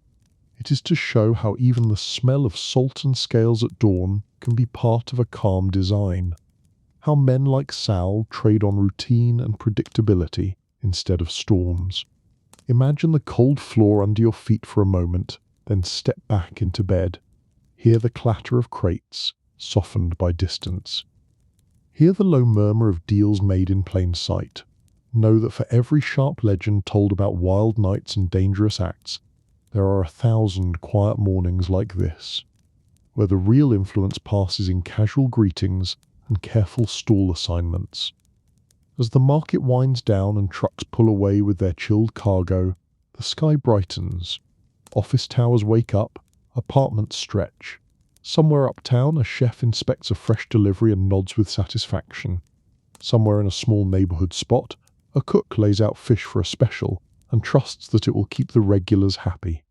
It is to show how even the smell of salt and scales at dawn can be part of a calm design. How men like Sal trade on routine and predictability instead of storms. Imagine the cold floor under your feet for a moment, then step back into bed. Hear the clatter of crates, softened by distance. Hear the low murmur of deals made in plain sight. Know that for every sharp legend told about wild nights and dangerous acts, there are 1,000 quiet mornings like this, where the real influence passes in casual greetings and careful stall assignments. As the market winds down and trucks pull away with their chilled cargo, the sky brightens. Office towers wake up, apartments stretch. Somewhere uptown, a chef inspects a fresh delivery and nods with satisfaction. Somewhere in a small neighborhood spot, a cook lays out fish for a special and trusts that it will keep the regulars happy.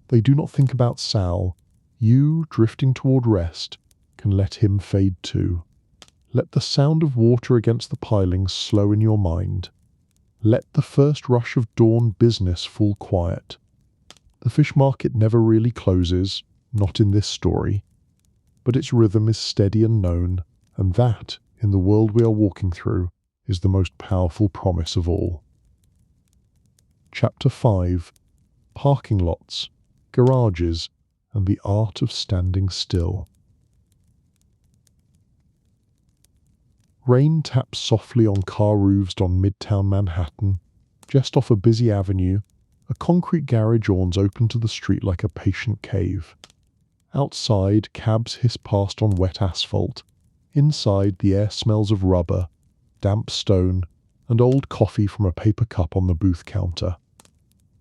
They do not think about Sal. You, drifting toward rest, can let him fade too. Let the sound of water against the pilings slow in your mind. Let the first rush of dawn business fall quiet. The fish market never really closes, not in this story, but its rhythm is steady and known, and that, in the world we are walking through, is the most powerful promise of all. Chapter 5. Parking lots, garages, and the art of standing still. Rain taps softly on car roofs on Midtown Manhattan. Just off a busy avenue, a concrete garage yawns open to the street like a patient cave. Outside, cabs hiss past on wet asphalt. Inside, the air smells of rubber, damp stone, and old coffee from a paper cup on the booth counter.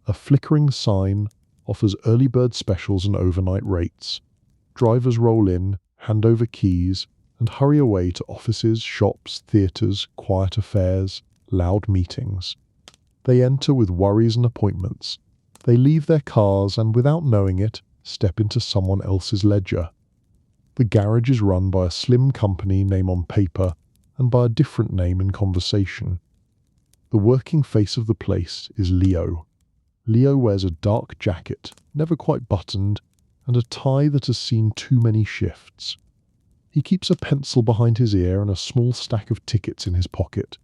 A flickering sign offers early bird specials and overnight rates. Drivers roll in, hand over keys, and hurry away to offices, shops, theatres, quiet affairs, loud meetings. They enter with worries and appointments. They leave their cars and, without knowing it, step into someone else's ledger. The garage is run by a slim company name on paper and by a different name in conversation. The working face of the place is Leo. Leo wears a dark jacket, never quite buttoned, and a tie that has seen too many shifts. He keeps a pencil behind his ear and a small stack of tickets in his pocket.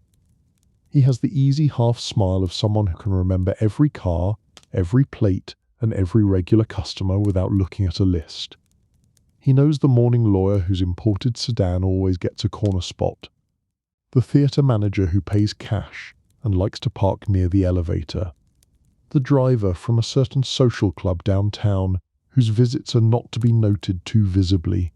He has the easy half smile of someone who can remember every car, every plate, and every regular customer without looking at a list. He knows the morning lawyer whose imported sedan always gets a corner spot, the theatre manager who pays cash and likes to park near the elevator, the driver from a certain social club downtown whose visits are not to be noted too visibly.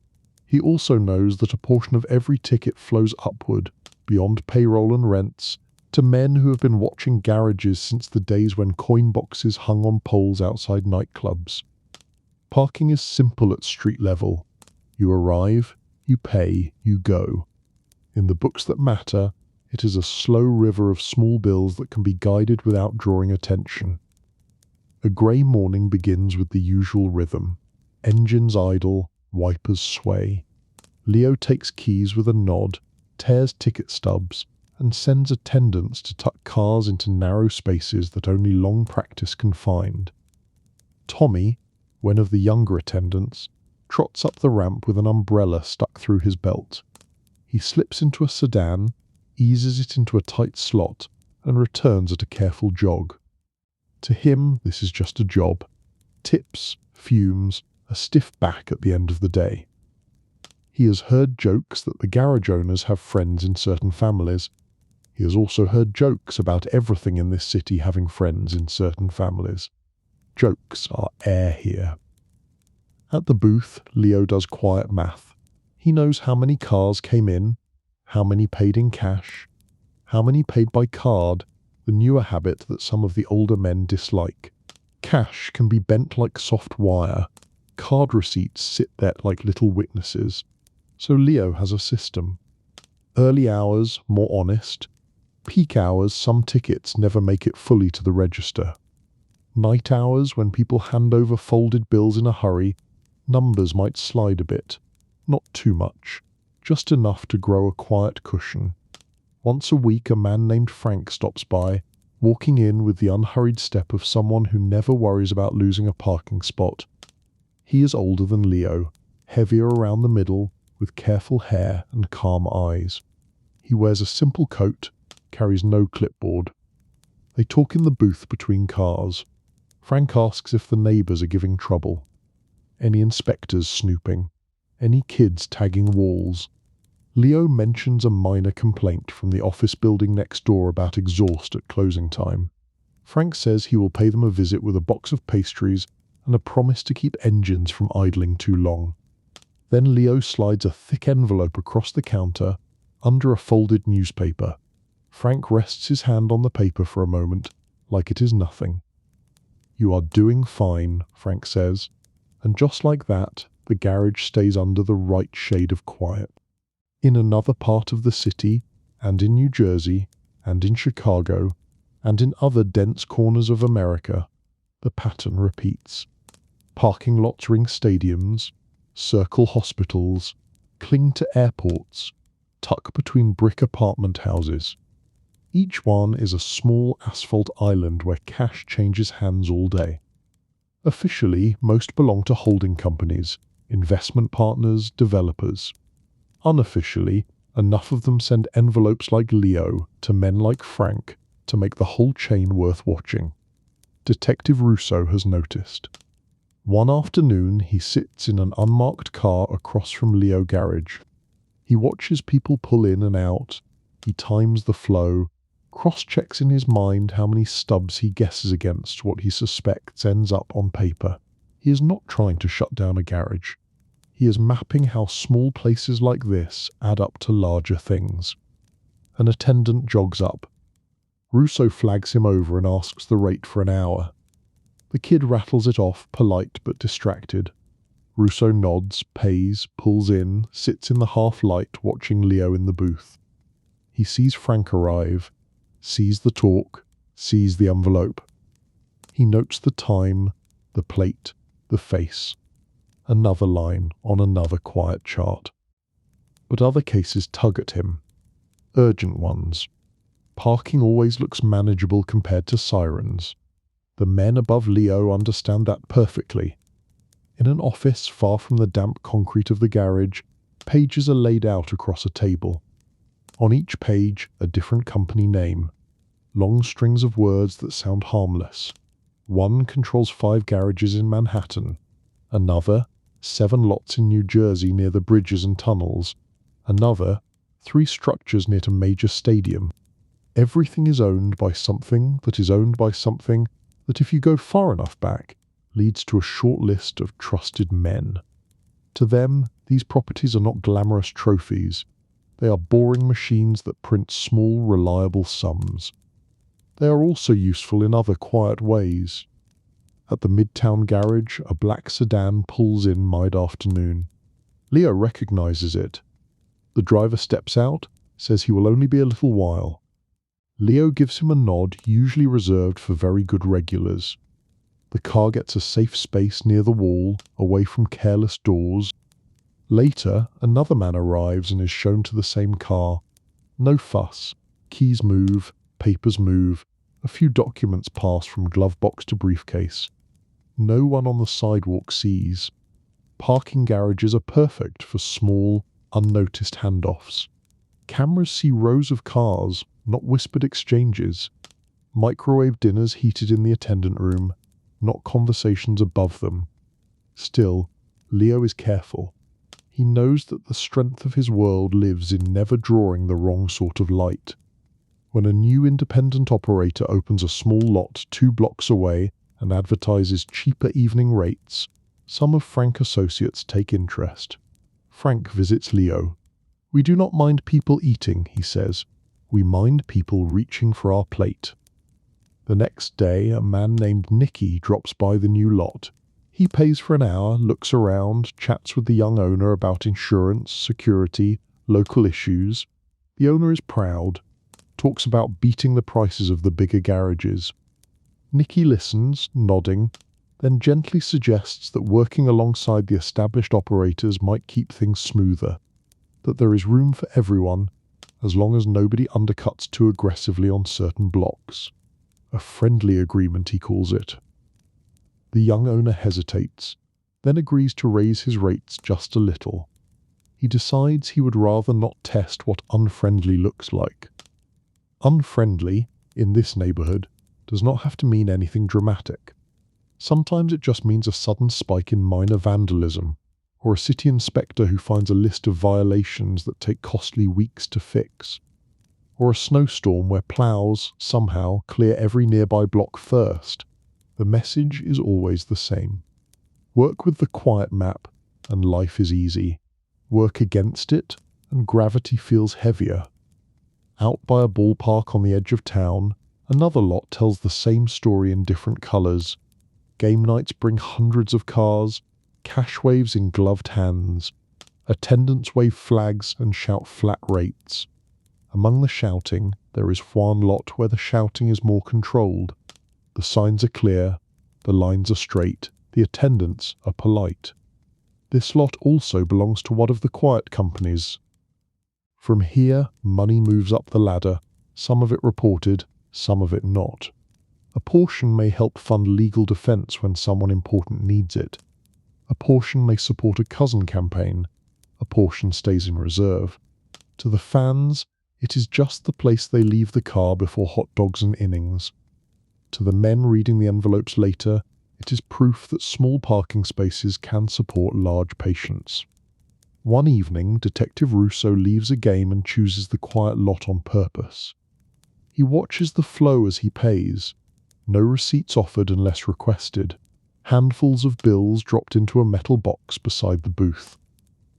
He also knows that a portion of every ticket flows upward, beyond payroll and rents, to men who have been watching garages since the days when coin boxes hung on poles outside nightclubs. Parking is simple at street level. You arrive, You pay, you go. In the books that matter, it is a slow river of small bills that can be guided without drawing attention. A grey morning begins with the usual rhythm. Engines idle, wipers sway. Leo takes keys with a nod, tears ticket stubs, and sends attendants to tuck cars into narrow spaces that only long practice can find. Tommy, one of the younger attendants, trots up the ramp with an umbrella stuck through his belt. He slips into a sedan, eases it into a tight slot, and returns at a careful jog. To him, this is just a job. Tips, fumes, a stiff back at the end of the day. He has heard jokes that the garage owners have friends in certain families. He has also heard jokes about everything in this city having friends in certain families. Jokes are air here. At the booth, Leo does quiet math. He knows how many cars came in, how many paid in cash, how many paid by card, the newer habit that some of the older men dislike. Cash can be bent like soft wire. Card receipts sit there like little witnesses. So Leo has a system. Early hours, more honest. Peak hours, some tickets never make it fully to the register. Night hours, when people hand over folded bills in a hurry, numbers might slide a bit. Not too much. Just enough to grow a quiet cushion. Once a week a man named Frank stops by, walking in with the unhurried step of someone who never worries about losing a parking spot. He is older than Leo, heavier around the middle, with careful hair and calm eyes. He wears a simple coat, carries no clipboard. They talk in the booth between cars. Frank asks if the neighbours are giving trouble. Any inspectors snooping? Any kids tagging walls? Leo mentions a minor complaint from the office building next door about exhaust at closing time. Frank says he will pay them a visit with a box of pastries and a promise to keep engines from idling too long. Then Leo slides a thick envelope across the counter, under a folded newspaper. Frank rests his hand on the paper for a moment, like it is nothing. "You are doing fine," Frank says, and just like that, the garage stays under the right shade of quiet. In another part of the city, and in New Jersey, and in Chicago, and in other dense corners of America, the pattern repeats. Parking lots ring stadiums, circle hospitals, cling to airports, tuck between brick apartment houses. Each one is a small asphalt island where cash changes hands all day. Officially, most belong to holding companies, investment partners, developers. Unofficially, enough of them send envelopes like Leo to men like Frank to make the whole chain worth watching. Detective Russo has noticed. One afternoon, he sits in an unmarked car across from Leo Garage. He watches people pull in and out. He times the flow, cross-checks in his mind how many stubs he guesses against what he suspects ends up on paper. He is not trying to shut down a garage. He is mapping how small places like this add up to larger things. An attendant jogs up. Russo flags him over and asks the rate for an hour. The kid rattles it off, polite but distracted. Russo nods, pays, pulls in, sits in the half-light watching Leo in the booth. He sees Frank arrive, sees the talk, sees the envelope. He notes the time, the plate, the face. Another line on another quiet chart. But other cases tug at him. Urgent ones. Parking always looks manageable compared to sirens. The men above Leo understand that perfectly. In an office far from the damp concrete of the garage, pages are laid out across a table. On each page, a different company name. Long strings of words that sound harmless. One controls 5 garages in Manhattan. Another, 7 lots in New Jersey near the bridges and tunnels. Another, 3 structures near a major stadium. Everything is owned by something that is owned by something that, if you go far enough back, leads to a short list of trusted men. To them, these properties are not glamorous trophies. They are boring machines that print small, reliable sums. They are also useful in other quiet ways. At the Midtown garage, a black sedan pulls in mid-afternoon. Leo recognizes it. The driver steps out, says he will only be a little while. Leo gives him a nod usually reserved for very good regulars. The car gets a safe space near the wall, away from careless doors. Later, another man arrives and is shown to the same car. No fuss. Keys move, papers move, a few documents pass from glove box to briefcase. No one on the sidewalk sees. Parking garages are perfect for small, unnoticed handoffs. Cameras see rows of cars, not whispered exchanges. Microwave dinners heated in the attendant room, not conversations above them. Still, Leo is careful. He knows that the strength of his world lives in never drawing the wrong sort of light. When a new independent operator opens a small lot 2 blocks away and advertises cheaper evening rates, some of Frank's associates take interest. Frank visits Leo. "We do not mind people eating," he says. "We mind people reaching for our plate." The next day, a man named Nicky drops by the new lot. He pays for an hour, looks around, chats with the young owner about insurance, security, local issues. The owner is proud, talks about beating the prices of the bigger garages. Nicky listens, nodding, then gently suggests that working alongside the established operators might keep things smoother, that there is room for everyone, as long as nobody undercuts too aggressively on certain blocks. A friendly agreement, he calls it. The young owner hesitates, then agrees to raise his rates just a little. He decides he would rather not test what unfriendly looks like. Unfriendly, in this neighborhood, does not have to mean anything dramatic. Sometimes it just means a sudden spike in minor vandalism, or a city inspector who finds a list of violations that take costly weeks to fix, or a snowstorm where plows, somehow, clear every nearby block first. The message is always the same. Work with the quiet map, and life is easy. Work against it, and gravity feels heavier. Out by a ballpark on the edge of town, another lot tells the same story in different colors. Game nights bring hundreds of cars, cash waves in gloved hands. Attendants wave flags and shout flat rates. Among the shouting, there is one lot where the shouting is more controlled. The signs are clear, the lines are straight, the attendants are polite. This lot also belongs to one of the quiet companies. From here, money moves up the ladder, some of it reported, some of it not. A portion may help fund legal defense when someone important needs it. A portion may support a cousin campaign. A portion stays in reserve. To the fans, it is just the place they leave the car before hot dogs and innings. To the men reading the envelopes later, it is proof that small parking spaces can support large patients. One evening, Detective Russo leaves a game and chooses the quiet lot on purpose. He watches the flow as he pays. No receipts offered unless requested. Handfuls of bills dropped into a metal box beside the booth.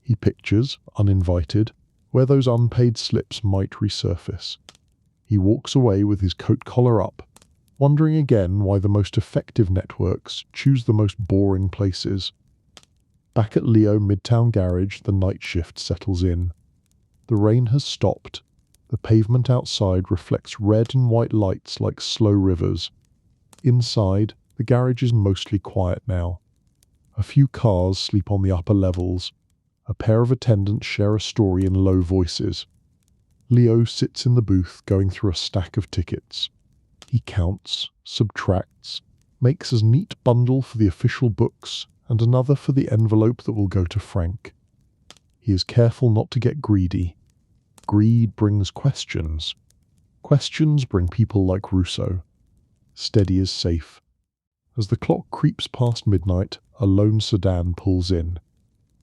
He pictures, uninvited, where those unpaid slips might resurface. He walks away with his coat collar up, wondering again why the most effective networks choose the most boring places. Back at Leo Midtown Garage, the night shift settles in. The rain has stopped. The pavement outside reflects red and white lights like slow rivers. Inside, the garage is mostly quiet now. A few cars sleep on the upper levels. A pair of attendants share a story in low voices. Leo sits in the booth going through a stack of tickets. He counts, subtracts, makes a neat bundle for the official books and another for the envelope that will go to Frank. He is careful not to get greedy. Greed brings questions. Questions bring people like Russo. Steady is safe. As the clock creeps past midnight, a lone sedan pulls in.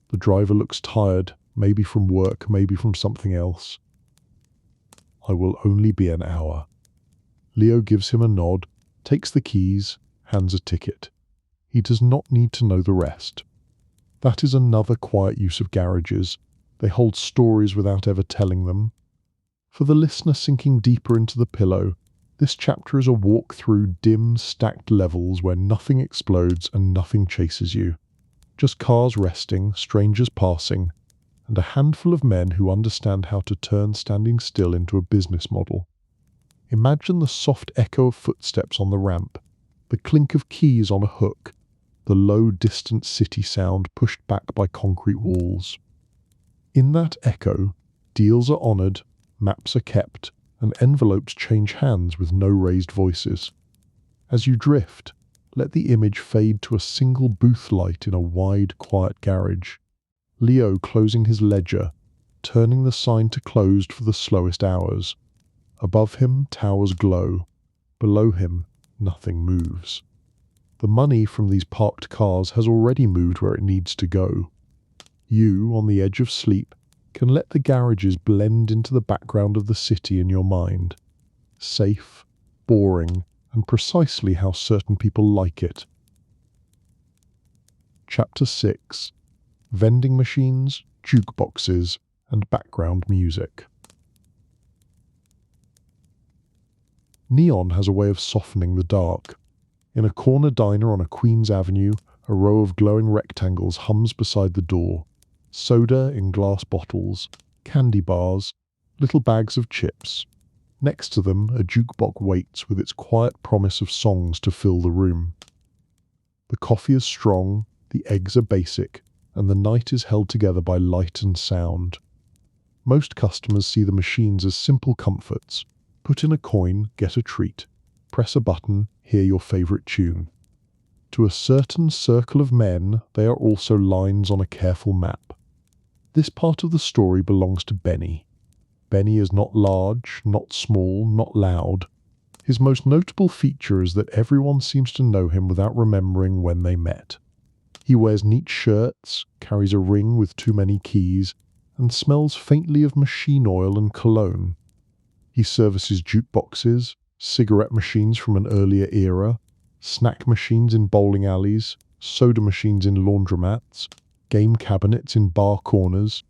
The driver looks tired, maybe from work, maybe from something else. "I will only be an hour." Leo gives him a nod, takes the keys, hands a ticket. He does not need to know the rest. That is another quiet use of garages. They hold stories without ever telling them. For the listener sinking deeper into the pillow, this chapter is a walk through dim, stacked levels where nothing explodes and nothing chases you. Just cars resting, strangers passing, and a handful of men who understand how to turn standing still into a business model. Imagine the soft echo of footsteps on the ramp, the clink of keys on a hook, the low, distant city sound pushed back by concrete walls. In that echo, deals are honoured, maps are kept, and envelopes change hands with no raised voices. As you drift, let the image fade to a single booth light in a wide, quiet garage. Leo closing his ledger, turning the sign to closed for the slowest hours. Above him, towers glow. Below him, nothing moves. The money from these parked cars has already moved where it needs to go. You, on the edge of sleep, can let the garages blend into the background of the city in your mind. Safe, boring, and precisely how certain people like it. Chapter 6. Vending machines, jukeboxes, and background music. Neon has a way of softening the dark. In a corner diner on a Queens Avenue, a row of glowing rectangles hums beside the door. Soda in glass bottles, candy bars, little bags of chips. Next to them, a jukebox waits with its quiet promise of songs to fill the room. The coffee is strong, the eggs are basic, and the night is held together by light and sound. Most customers see the machines as simple comforts. Put in a coin, get a treat. Press a button, hear your favorite tune. To a certain circle of men, they are also lines on a careful map. This part of the story belongs to Benny. Benny is not large, not small, not loud. His most notable feature is that everyone seems to know him without remembering when they met. He wears neat shirts, carries a ring with too many keys, and smells faintly of machine oil and cologne. He services jukeboxes, cigarette machines from an earlier era, snack machines in bowling alleys, soda machines in laundromats, game cabinets in bar corners.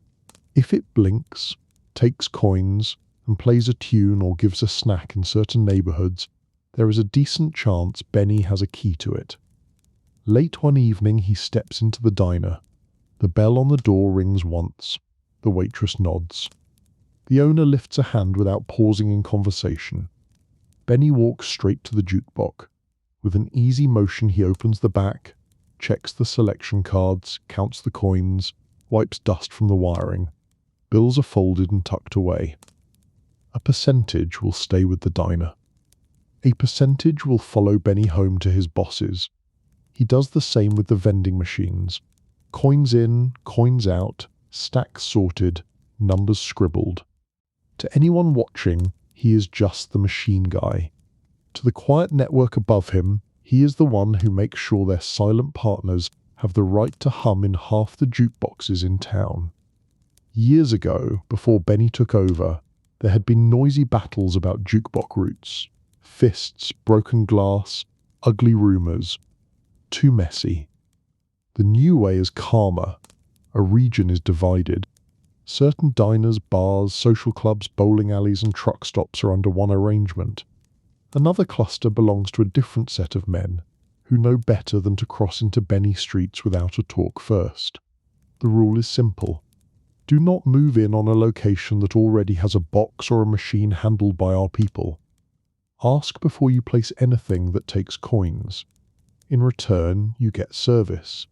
If it blinks, takes coins, and plays a tune or gives a snack in certain neighbourhoods, there is a decent chance Benny has a key to it. Late one evening he steps into the diner. The bell on the door rings once. The waitress nods. The owner lifts a hand without pausing in conversation. Benny walks straight to the jukebox. With an easy motion he opens the back, checks the selection cards, counts the coins, wipes dust from the wiring. Bills are folded and tucked away. A percentage will stay with the diner. A percentage will follow Benny home to his bosses. He does the same with the vending machines. Coins in, coins out, stacks sorted, numbers scribbled. To anyone watching, he is just the machine guy. To the quiet network above him, he is the one who makes sure their silent partners have the right to hum in half the jukeboxes in town. Years ago, before Benny took over, there had been noisy battles about jukebox routes. Fists, broken glass, ugly rumours. Too messy. The new way is calmer. A region is divided. Certain diners, bars, social clubs, bowling alleys and truck stops are under one arrangement. Another cluster belongs to a different set of men, who know better than to cross into Benny streets without a talk first. The rule is simple. Do not move in on a location that already has a box or a machine handled by our people. Ask before you place anything that takes coins. In return, you get service.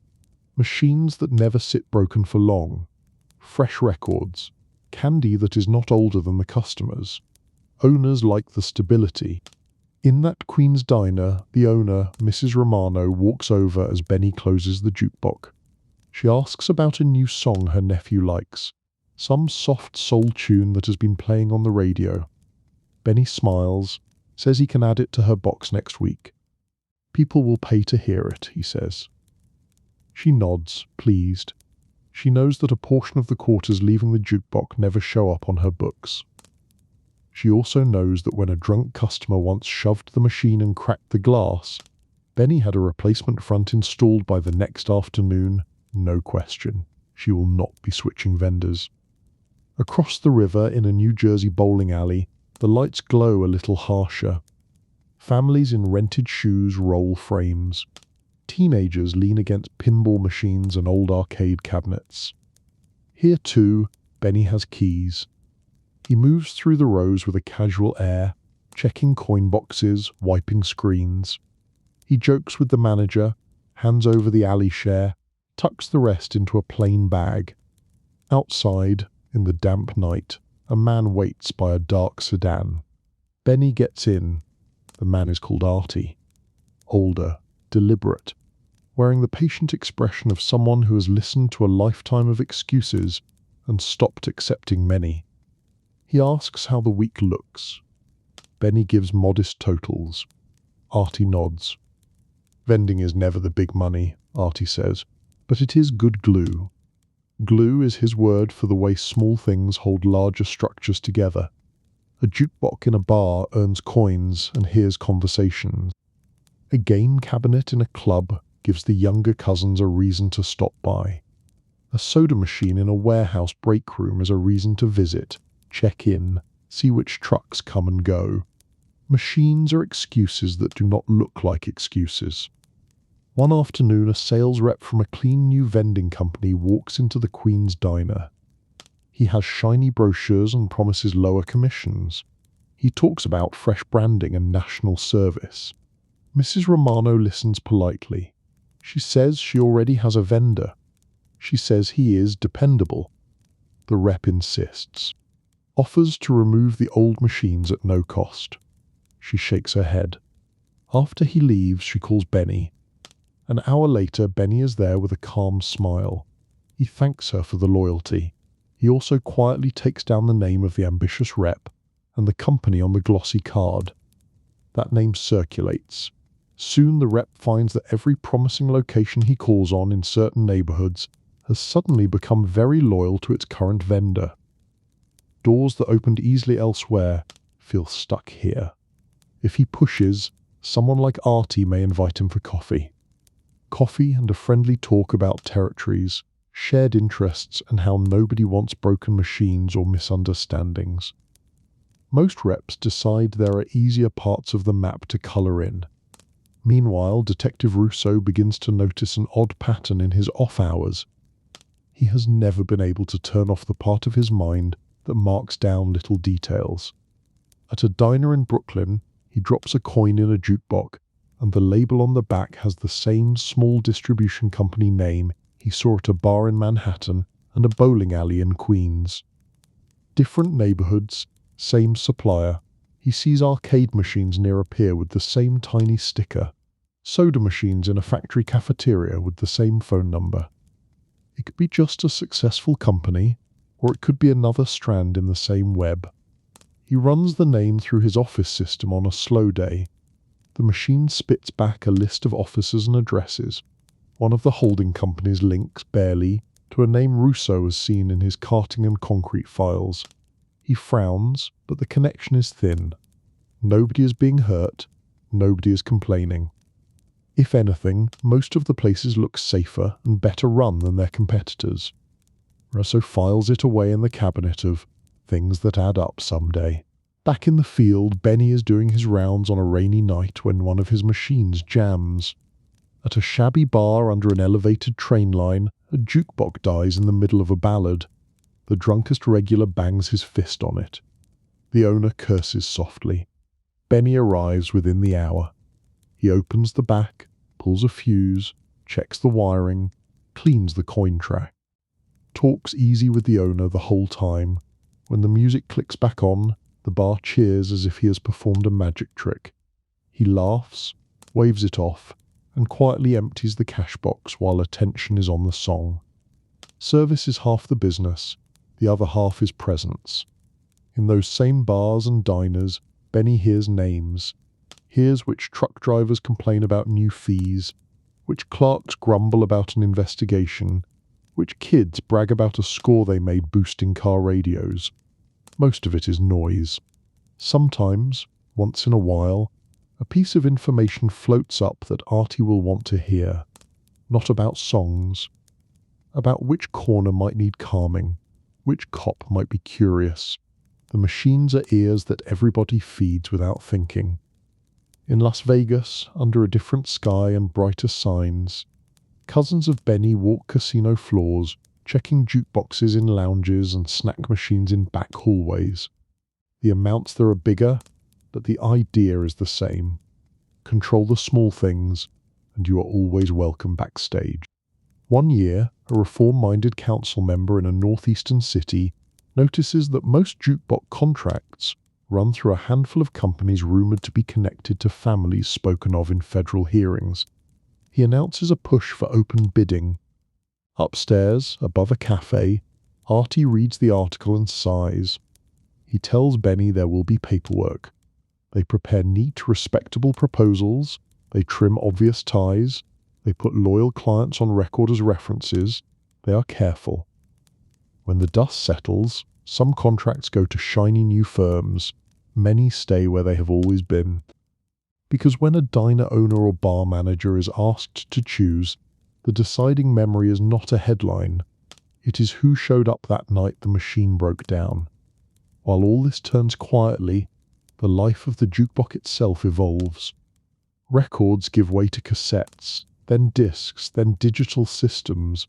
Machines that never sit broken for long. Fresh records. Candy that is not older than the customers. Owners like the stability. In that Queen's diner, the owner, Mrs. Romano, walks over as Benny closes the jukebox. She asks about a new song her nephew likes. Some soft soul tune that has been playing on the radio. Benny smiles, says he can add it to her box next week. People will pay to hear it, he says. She nods, pleased. She knows that a portion of the quarters leaving the jukebox never show up on her books. She also knows that when a drunk customer once shoved the machine and cracked the glass, Benny had a replacement front installed by the next afternoon. No question. She will not be switching vendors. Across the river in a New Jersey bowling alley, the lights glow a little harsher. Families in rented shoes roll frames. Teenagers lean against pinball machines and old arcade cabinets. Here too, Benny has keys. He moves through the rows with a casual air, checking coin boxes, wiping screens. He jokes with the manager, hands over the alley share, tucks the rest into a plain bag. Outside, in the damp night, a man waits by a dark sedan. Benny gets in. The man is called Artie. Older, deliberate, wearing the patient expression of someone who has listened to a lifetime of excuses and stopped accepting many. He asks how the week looks. Benny gives modest totals. Artie nods. Vending is never the big money, Artie says, but it is good glue. Glue is his word for the way small things hold larger structures together. A jukebox in a bar earns coins and hears conversations. A game cabinet in a club gives the younger cousins a reason to stop by. A soda machine in a warehouse break room is a reason to visit, check in, see which trucks come and go. Machines are excuses that do not look like excuses. One afternoon, a sales rep from a clean new vending company walks into the Queen's diner. He has shiny brochures and promises lower commissions. He talks about fresh branding and national service. Mrs. Romano listens politely. She says she already has a vendor. She says he is dependable. The rep insists. Offers to remove the old machines at no cost. She shakes her head. After he leaves, she calls Benny. An hour later, Benny is there with a calm smile. He thanks her for the loyalty. He also quietly takes down the name of the ambitious rep and the company on the glossy card. That name circulates. Soon the rep finds that every promising location he calls on in certain neighborhoods has suddenly become very loyal to its current vendor. Doors that opened easily elsewhere feel stuck here. If he pushes, someone like Artie may invite him for coffee. Coffee and a friendly talk about territories, shared interests, and how nobody wants broken machines or misunderstandings. Most reps decide there are easier parts of the map to color in. Meanwhile, Detective Rousseau begins to notice an odd pattern in his off hours. He has never been able to turn off the part of his mind that marks down little details. At a diner in Brooklyn, he drops a coin in a jukebox, and the label on the back has the same small distribution company name he saw at a bar in Manhattan and a bowling alley in Queens. Different neighborhoods, same supplier. He sees arcade machines near a pier with the same tiny sticker. Soda machines in a factory cafeteria with the same phone number. It could be just a successful company, or it could be another strand in the same web. He runs the name through his office system on a slow day. The machine spits back a list of offices and addresses. One of the holding companies links, barely, to a name Rousseau has seen in his carting and concrete files. He frowns, but the connection is thin. Nobody is being hurt. Nobody is complaining. If anything, most of the places look safer and better run than their competitors. Rousseau files it away in the cabinet of things that add up someday. Back in the field, Benny is doing his rounds on a rainy night when one of his machines jams. At a shabby bar under an elevated train line, a jukebox dies in the middle of a ballad. The drunkest regular bangs his fist on it. The owner curses softly. Benny arrives within the hour. He opens the back, pulls a fuse, checks the wiring, cleans the coin track. Talks easy with the owner the whole time. When the music clicks back on, the bar cheers as if he has performed a magic trick. He laughs, waves it off, and quietly empties the cash box while attention is on the song. Service is half the business, the other half is presence. In those same bars and diners, Benny hears names. Hears which truck drivers complain about new fees, which clerks grumble about an investigation, which kids brag about a score they made boosting car radios. Most of it is noise. Sometimes, once in a while, a piece of information floats up that Artie will want to hear. Not about songs. About which corner might need calming, which cop might be curious. The machines are ears that everybody feeds without thinking. In Las Vegas, under a different sky and brighter signs, cousins of Benny walk casino floors, checking jukeboxes in lounges and snack machines in back hallways. The amounts there are bigger, but the idea is the same. Control the small things, and you are always welcome backstage. One year, a reform-minded council member in a northeastern city notices that most jukebox contracts run through a handful of companies rumored to be connected to families spoken of in federal hearings. He announces a push for open bidding. Upstairs, above a cafe, Artie reads the article and sighs. He tells Benny there will be paperwork. They prepare neat, respectable proposals, they trim obvious ties, they put loyal clients on record as references, they are careful. When the dust settles, some contracts go to shiny new firms, many stay where they have always been. Because when a diner owner or bar manager is asked to choose, the deciding memory is not a headline, it is who showed up that night the machine broke down. While all this turns quietly, the life of the jukebox itself evolves. Records give way to cassettes, then discs, then digital systems.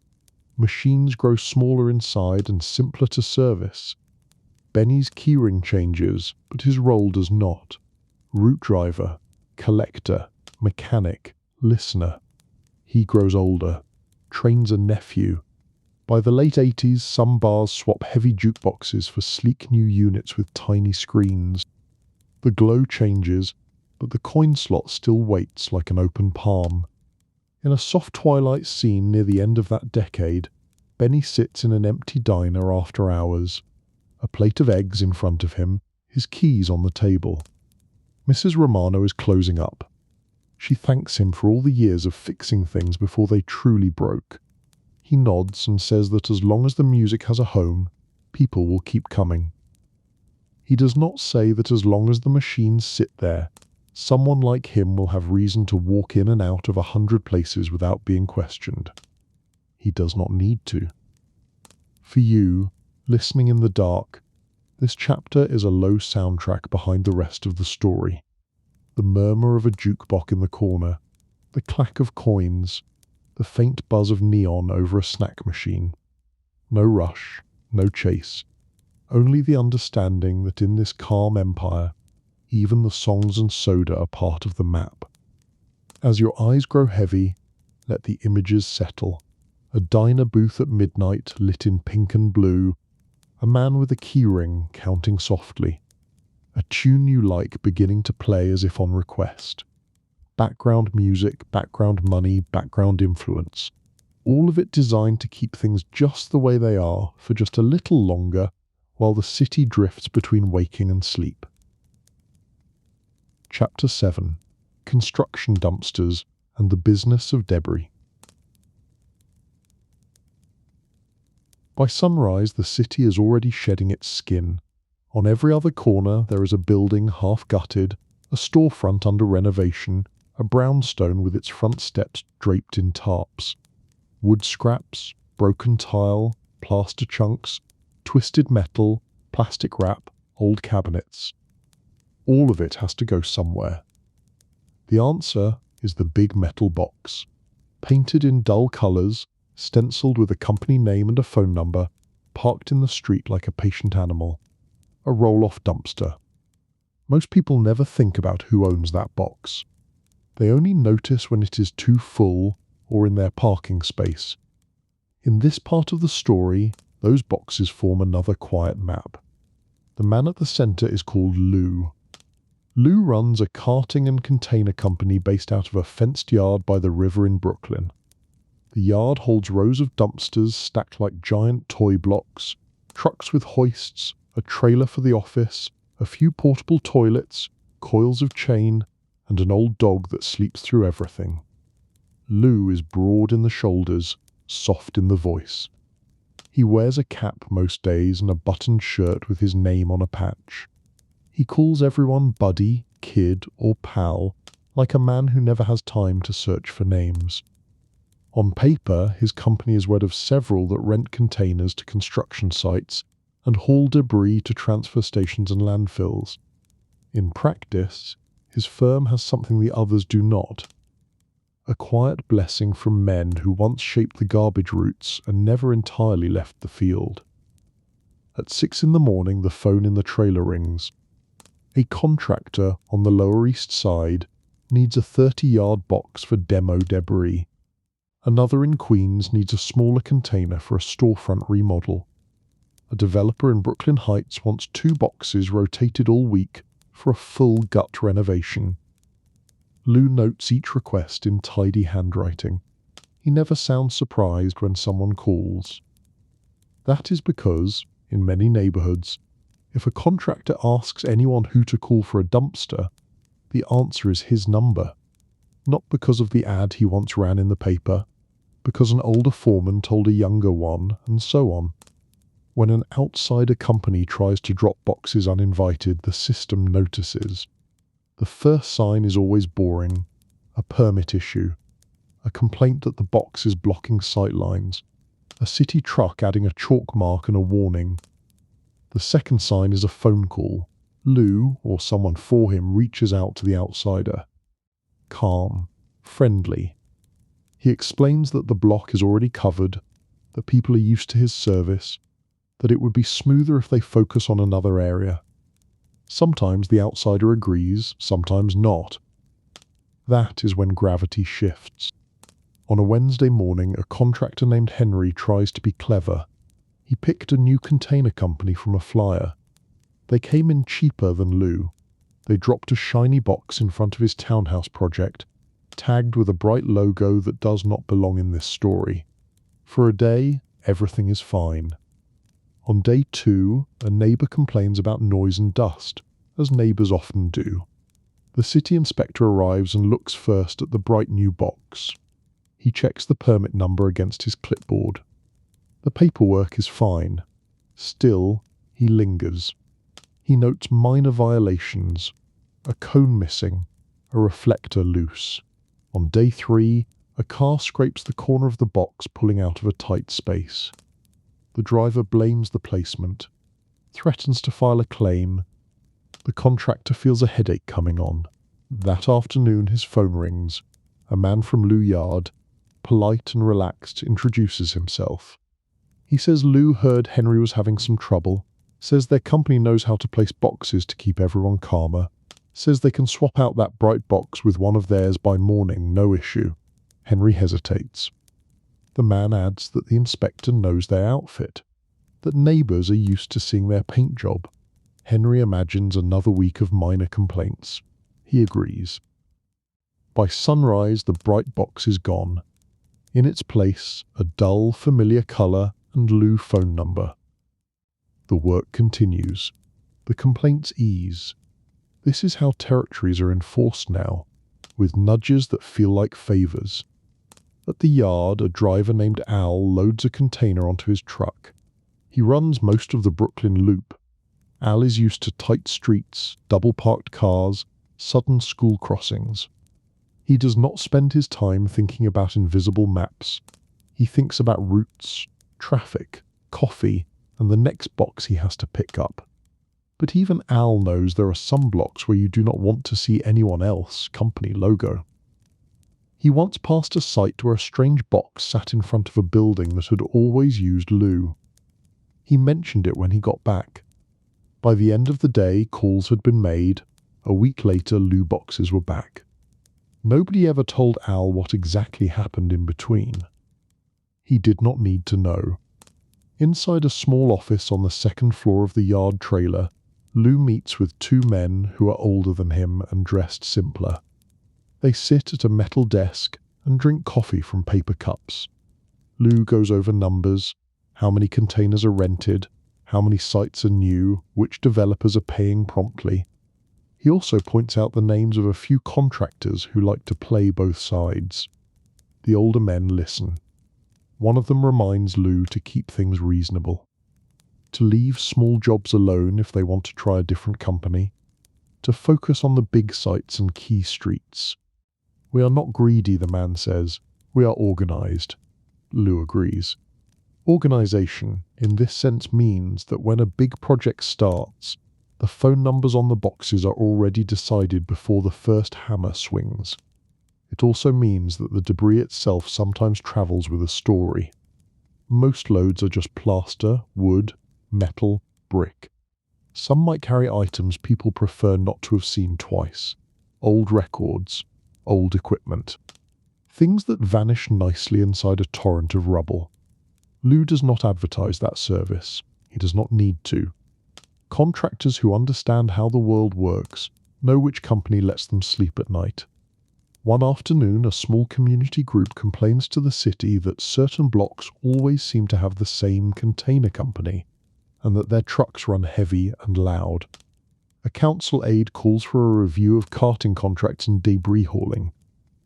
Machines grow smaller inside and simpler to service. Benny's keyring changes, but his role does not. Route driver, collector, mechanic, listener. He grows older, trains a nephew. By the late 80s, some bars swap heavy jukeboxes for sleek new units with tiny screens. The glow changes, but the coin slot still waits like an open palm. In a soft twilight scene near the end of that decade, Benny sits in an empty diner after hours. A plate of eggs in front of him, his keys on the table. Mrs. Romano is closing up. She thanks him for all the years of fixing things before they truly broke. He nods and says that as long as the music has a home, people will keep coming. He does not say that as long as the machines sit there, someone like him will have reason to walk in and out of 100 places without being questioned. He does not need to. For you, listening in the dark, this chapter is a low soundtrack behind the rest of the story. The murmur of a jukebox in the corner, the clack of coins, the faint buzz of neon over a snack machine. No rush, no chase, only the understanding that in this calm empire, even the songs and soda are part of the map. As your eyes grow heavy, let the images settle. A diner booth at midnight lit in pink and blue, a man with a keyring counting softly, a tune you like beginning to play as if on request. Background music, background money, background influence. All of it designed to keep things just the way they are for just a little longer while the city drifts between waking and sleep. Chapter 7. Construction Dumpsters and the Business of Debris. By sunrise, the city is already shedding its skin. On every other corner there is a building half gutted, a storefront under renovation, a brownstone with its front steps draped in tarps. Wood scraps, broken tile, plaster chunks, twisted metal, plastic wrap, old cabinets. All of it has to go somewhere. The answer is the big metal box. Painted in dull colours, stenciled with a company name and a phone number, parked in the street like a patient animal. A roll-off dumpster. Most people never think about who owns that box. They only notice when it is too full or in their parking space. In this part of the story, those boxes form another quiet map. The man at the centre is called Lou. Lou runs a carting and container company based out of a fenced yard by the river in Brooklyn. The yard holds rows of dumpsters stacked like giant toy blocks, trucks with hoists, a trailer for the office, a few portable toilets, coils of chain, and an old dog that sleeps through everything. Lou is broad in the shoulders, soft in the voice. He wears a cap most days and a buttoned shirt with his name on a patch. He calls everyone buddy, kid, or pal, like a man who never has time to search for names. On paper, his company is one of several that rent containers to construction sites and haul debris to transfer stations and landfills. In practice, his firm has something the others do not. A quiet blessing from men who once shaped the garbage routes and never entirely left the field. At 6 in the morning, the phone in the trailer rings. A contractor on the Lower East Side needs a 30-yard box for demo debris. Another in Queens needs a smaller container for a storefront remodel. A developer in Brooklyn Heights wants 2 boxes rotated all week for a full gut renovation. Lou notes each request in tidy handwriting. He never sounds surprised when someone calls. That is because, in many neighborhoods, if a contractor asks anyone who to call for a dumpster, the answer is his number. Not because of the ad he once ran in the paper, because an older foreman told a younger one, and so on. When an outsider company tries to drop boxes uninvited, the system notices. The first sign is always boring: a permit issue, a complaint that the box is blocking sightlines, a city truck adding a chalk mark and a warning. The second sign is a phone call. Lou, or someone for him, reaches out to the outsider. Calm, friendly. He explains that the block is already covered, that people are used to his service, that it would be smoother if they focus on another area. Sometimes the outsider agrees, sometimes not. That is when gravity shifts. On a Wednesday morning, a contractor named Henry tries to be clever. He picked a new container company from a flyer. They came in cheaper than Lou. They dropped a shiny box in front of his townhouse project, tagged with a bright logo that does not belong in this story. For a day, everything is fine. On day 2, a neighbor complains about noise and dust, as neighbors often do. The city inspector arrives and looks first at the bright new box. He checks the permit number against his clipboard. The paperwork is fine. Still, he lingers. He notes minor violations: a cone missing, a reflector loose. On day 3, a car scrapes the corner of the box, pulling out of a tight space. The driver blames the placement, threatens to file a claim. The contractor feels a headache coming on. That afternoon his phone rings. A man from Lou Yard, polite and relaxed, introduces himself. He says Lou heard Henry was having some trouble, says their company knows how to place boxes to keep everyone calmer, says they can swap out that bright box with one of theirs by morning, no issue. Henry hesitates. The man adds that the inspector knows their outfit, that neighbors are used to seeing their paint job. Henry imagines another week of minor complaints. He agrees. By sunrise, the bright box is gone. In its place, a dull, familiar color and Lou phone number. The work continues. The complaints ease. This is how territories are enforced now, with nudges that feel like favors. At the yard, a driver named Al loads a container onto his truck. He runs most of the Brooklyn Loop. Al is used to tight streets, double-parked cars, sudden school crossings. He does not spend his time thinking about invisible maps. He thinks about routes, traffic, coffee, and the next box he has to pick up. But even Al knows there are some blocks where you do not want to see anyone else, company logo. He once passed a site where a strange box sat in front of a building that had always used Lou. He mentioned it when he got back. By the end of the day, calls had been made. A week later, Lou boxes were back. Nobody ever told Al what exactly happened in between. He did not need to know. Inside a small office on the second floor of the yard trailer, Lou meets with 2 men who are older than him and dressed simpler. They sit at a metal desk and drink coffee from paper cups. Lou goes over numbers, how many containers are rented, how many sites are new, which developers are paying promptly. He also points out the names of a few contractors who like to play both sides. The older men listen. One of them reminds Lou to keep things reasonable, to leave small jobs alone if they want to try a different company, to focus on the big sites and key streets. "We are not greedy," the man says. "We are organized." Lou agrees. Organization, in this sense, means that when a big project starts, The phone numbers on the boxes are already decided before the first hammer swings. It also means that the debris itself sometimes travels with a story. Most loads are just plaster, wood, metal, brick. Some might carry items people prefer not to have seen twice. Old records, old equipment. Things that vanish nicely inside a torrent of rubble. Lou does not advertise that service. He does not need to. Contractors who understand how the world works know which company lets them sleep at night. One afternoon, a small community group complains to the city that certain blocks always seem to have the same container company, and that their trucks run heavy and loud. A council aide calls for a review of carting contracts and debris hauling.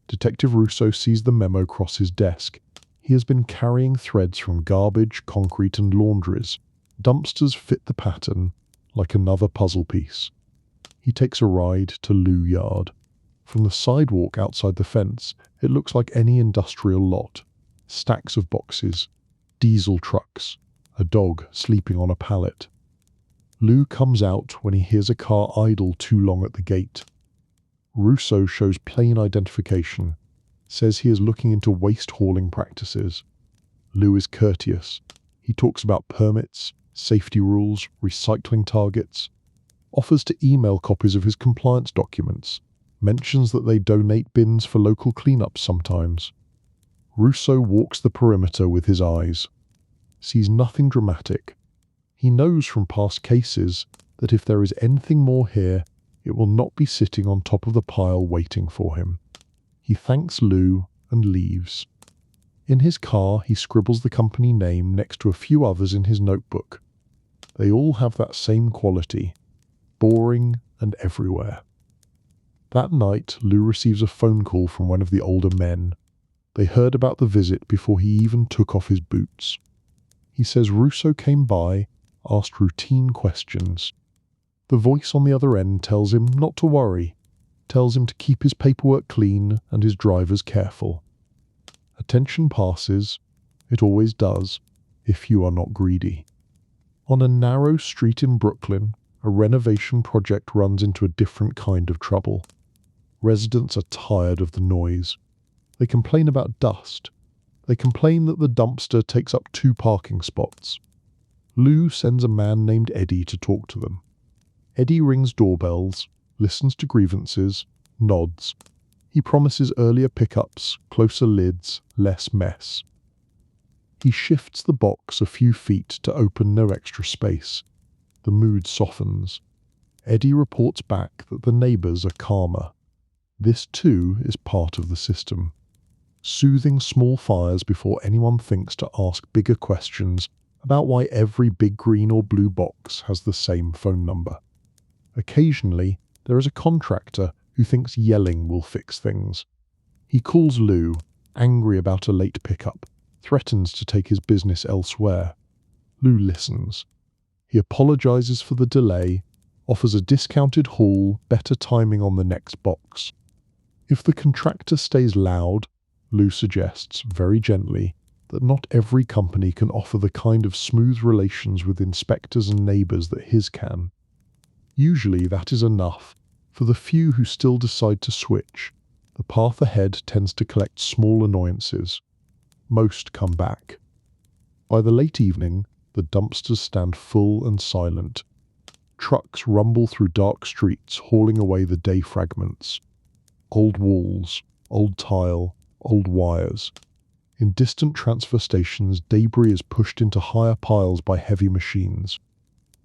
Detective Russo sees the memo cross his desk. He has been carrying threads from garbage, concrete, and laundries. Dumpsters fit the pattern like another puzzle piece. He takes a ride to Lou Yard. From the sidewalk outside the fence, it looks like any industrial lot. Stacks of boxes, diesel trucks, a dog sleeping on a pallet. Lou comes out when he hears a car idle too long at the gate. Russo shows plain identification, says he is looking into waste hauling practices. Lou is courteous. He talks about permits, safety rules, recycling targets, offers to email copies of his compliance documents, mentions that they donate bins for local cleanups sometimes. Russo walks the perimeter with his eyes, sees nothing dramatic. He knows from past cases that if there is anything more here, it will not be sitting on top of the pile waiting for him. He thanks Lou and leaves. In his car, he scribbles the company name next to a few others in his notebook. They all have that same quality, boring and everywhere. That night, Lou receives a phone call from one of the older men. They heard about the visit before he even took off his boots. He says Russo came by, asked routine questions. The voice on the other end tells him not to worry, tells him to keep his paperwork clean and his drivers careful. Attention passes, it always does, if you are not greedy. On a narrow street in Brooklyn, a renovation project runs into a different kind of trouble. Residents are tired of the noise. They complain about dust. They complain that the dumpster takes up 2 parking spots. Lou sends a man named Eddie to talk to them. Eddie rings doorbells, listens to grievances, nods. He promises earlier pickups, closer lids, less mess. He shifts the box a few feet to open no extra space. The mood softens. Eddie reports back that the neighbors are calmer. This too is part of the system. Soothing small fires before anyone thinks to ask bigger questions about why every big green or blue box has the same phone number. Occasionally, there is a contractor who thinks yelling will fix things. He calls Lou, angry about a late pickup, threatens to take his business elsewhere. Lou listens. He apologizes for the delay, offers a discounted haul, better timing on the next box. If the contractor stays loud, Lou suggests, very gently, that not every company can offer the kind of smooth relations with inspectors and neighbors that his can. Usually that is enough. For the few who still decide to switch, the path ahead tends to collect small annoyances. Most come back. By the late evening, the dumpsters stand full and silent. Trucks rumble through dark streets, hauling away the day fragments. Old walls, old tile, old wires. In distant transfer stations, debris is pushed into higher piles by heavy machines.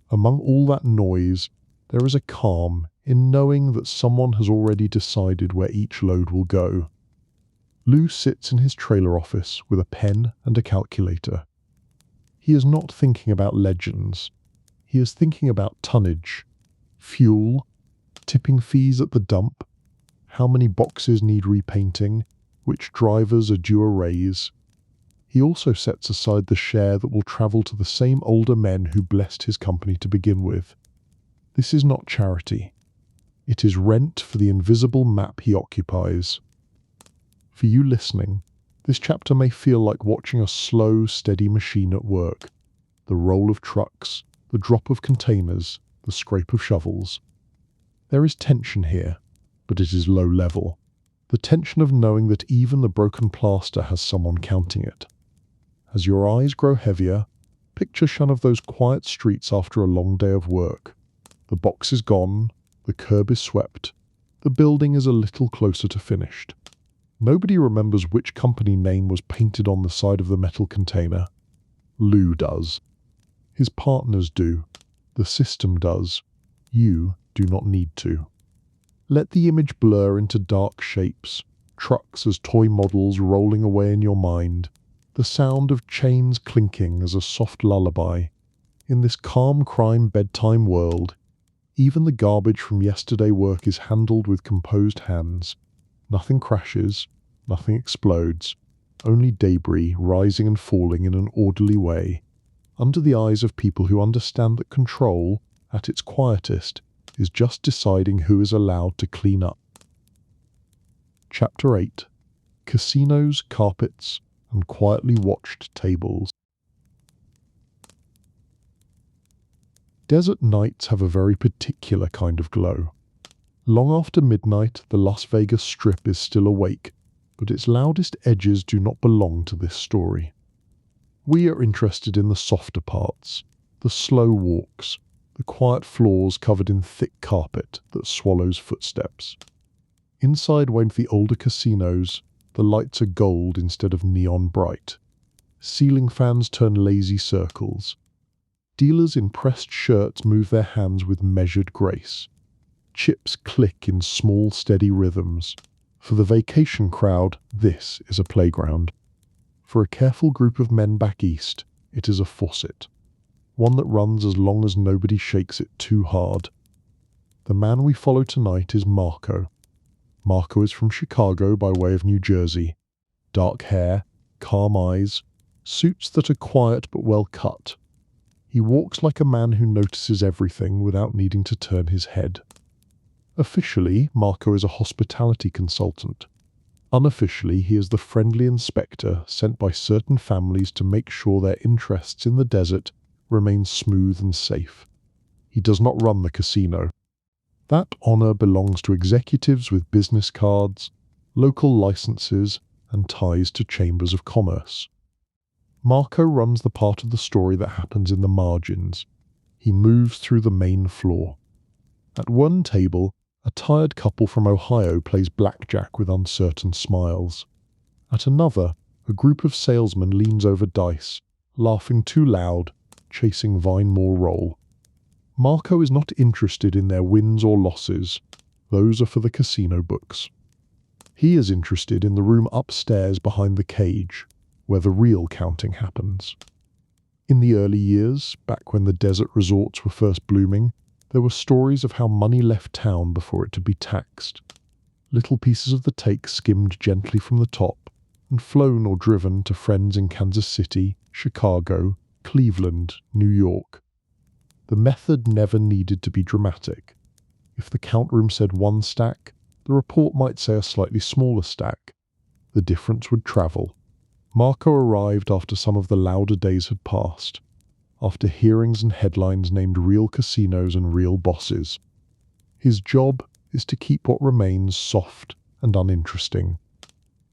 Among all that noise, there is a calm in knowing that someone has already decided where each load will go. Lou sits in his trailer office with a pen and a calculator. He is not thinking about legends. He is thinking about tonnage, fuel, tipping fees at the dump, how many boxes need repainting, which drivers are due a raise. He also sets aside the share that will travel to the same older men who blessed his company to begin with. This is not charity. It is rent for the invisible map he occupies. For you listening, this chapter may feel like watching a slow, steady machine at work. The roll of trucks, the drop of containers, the scrape of shovels. There is tension here, but it is low level. The tension of knowing that even the broken plaster has someone counting it. As your eyes grow heavier, picture one of those quiet streets after a long day of work. The box is gone, the curb is swept, the building is a little closer to finished. Nobody remembers which company name was painted on the side of the metal container. Lou does. His partners do. The system does. You do not need to. Let the image blur into dark shapes, trucks as toy models rolling away in your mind, the sound of chains clinking as a soft lullaby. In this calm crime bedtime world, even the garbage from yesterday work is handled with composed hands. Nothing crashes, nothing explodes, only debris rising and falling in an orderly way, under the eyes of people who understand that control, at its quietest, is just deciding who is allowed to clean up. Chapter 8. Casinos, Carpets, and Quietly Watched Tables. Desert nights have a very particular kind of glow. Long after midnight, the Las Vegas Strip is still awake, but its loudest edges do not belong to this story. We are interested in the softer parts, the slow walks, the quiet floors covered in thick carpet that swallows footsteps. Inside one of the older casinos, the lights are gold instead of neon bright. Ceiling fans turn lazy circles. Dealers in pressed shirts move their hands with measured grace. Chips click in small, steady rhythms. For the vacation crowd, this is a playground. For a careful group of men back east, it is a faucet. One that runs as long as nobody shakes it too hard. The man we follow tonight is Marco. Marco is from Chicago by way of New Jersey. Dark hair, calm eyes, suits that are quiet but well cut. He walks like a man who notices everything without needing to turn his head. Officially, Marco is a hospitality consultant. Unofficially, he is the friendly inspector sent by certain families to make sure their interests in the desert remain smooth and safe. He does not run the casino. That honor belongs to executives with business cards, local licenses, and ties to chambers of commerce. Marco runs the part of the story that happens in the margins. He moves through the main floor. At one table, a tired couple from Ohio plays blackjack with uncertain smiles. At another, a group of salesmen leans over dice, laughing too loud, chasing Vine More roll. Marco is not interested in their wins or losses. Those are for the casino books. He is interested in the room upstairs behind the cage, where the real counting happens. In the early years, back when the desert resorts were first blooming, there were stories of how money left town before it to be taxed. Little pieces of the take skimmed gently from the top and flown or driven to friends in Kansas City, Chicago, Cleveland, New York. The method never needed to be dramatic. If the count room said one stack, the report might say a slightly smaller stack. The difference would travel. Marco arrived after some of the louder days had passed, after hearings and headlines named real casinos and real bosses. His job is to keep what remains soft and uninteresting.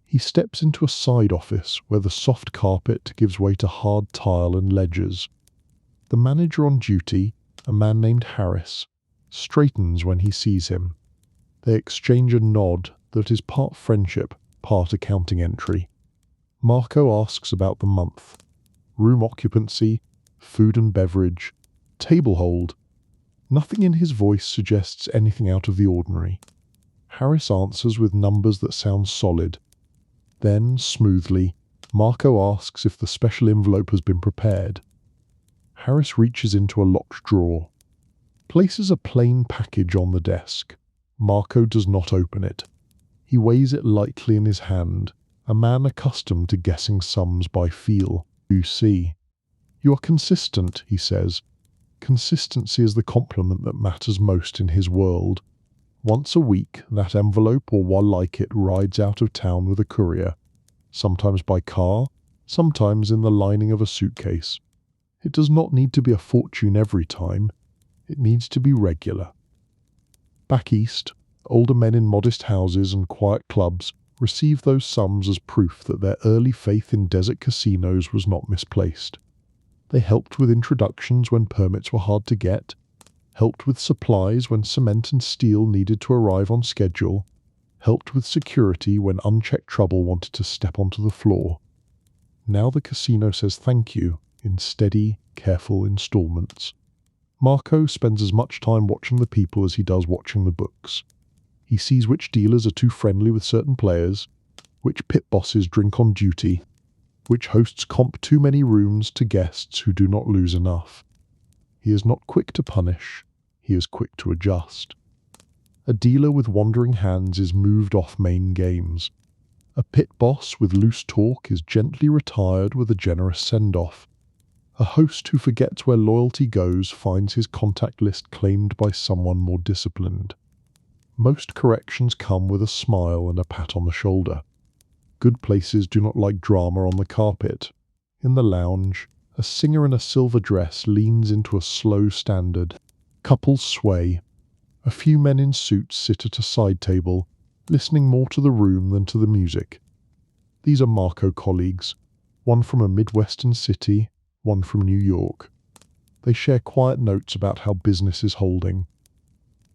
He steps into a side office where the soft carpet gives way to hard tile and ledgers. The manager on duty, a man named Harris, straightens when he sees him. They exchange a nod that is part friendship, part accounting entry. Marco asks about the month. Room occupancy, food and beverage, table hold. Nothing in his voice suggests anything out of the ordinary. Harris answers with numbers that sound solid. Then, smoothly, Marco asks if the special envelope has been prepared. Harris reaches into a locked drawer, places a plain package on the desk. Marco does not open it. He weighs it lightly in his hand, a man accustomed to guessing sums by feel. You see. You are consistent, he says. Consistency is the compliment that matters most in his world. Once a week, that envelope or one like it rides out of town with a courier, sometimes by car, sometimes in the lining of a suitcase. It does not need to be a fortune every time. It needs to be regular. Back east, older men in modest houses and quiet clubs receive those sums as proof that their early faith in desert casinos was not misplaced. They helped with introductions when permits were hard to get, helped with supplies when cement and steel needed to arrive on schedule, helped with security when unchecked trouble wanted to step onto the floor. Now the casino says thank you in steady, careful installments. Marco spends as much time watching the people as he does watching the books. He sees which dealers are too friendly with certain players, which pit bosses drink on duty, which hosts comp too many rooms to guests who do not lose enough. He is not quick to punish, he is quick to adjust. A dealer with wandering hands is moved off main games. A pit boss with loose talk is gently retired with a generous send-off. A host who forgets where loyalty goes finds his contact list claimed by someone more disciplined. Most corrections come with a smile and a pat on the shoulder. Good places do not like drama on the carpet. In the lounge, a singer in a silver dress leans into a slow standard. Couples sway. A few men in suits sit at a side table, listening more to the room than to the music. These are Marco colleagues, one from a Midwestern city, one from New York. They share quiet notes about how business is holding.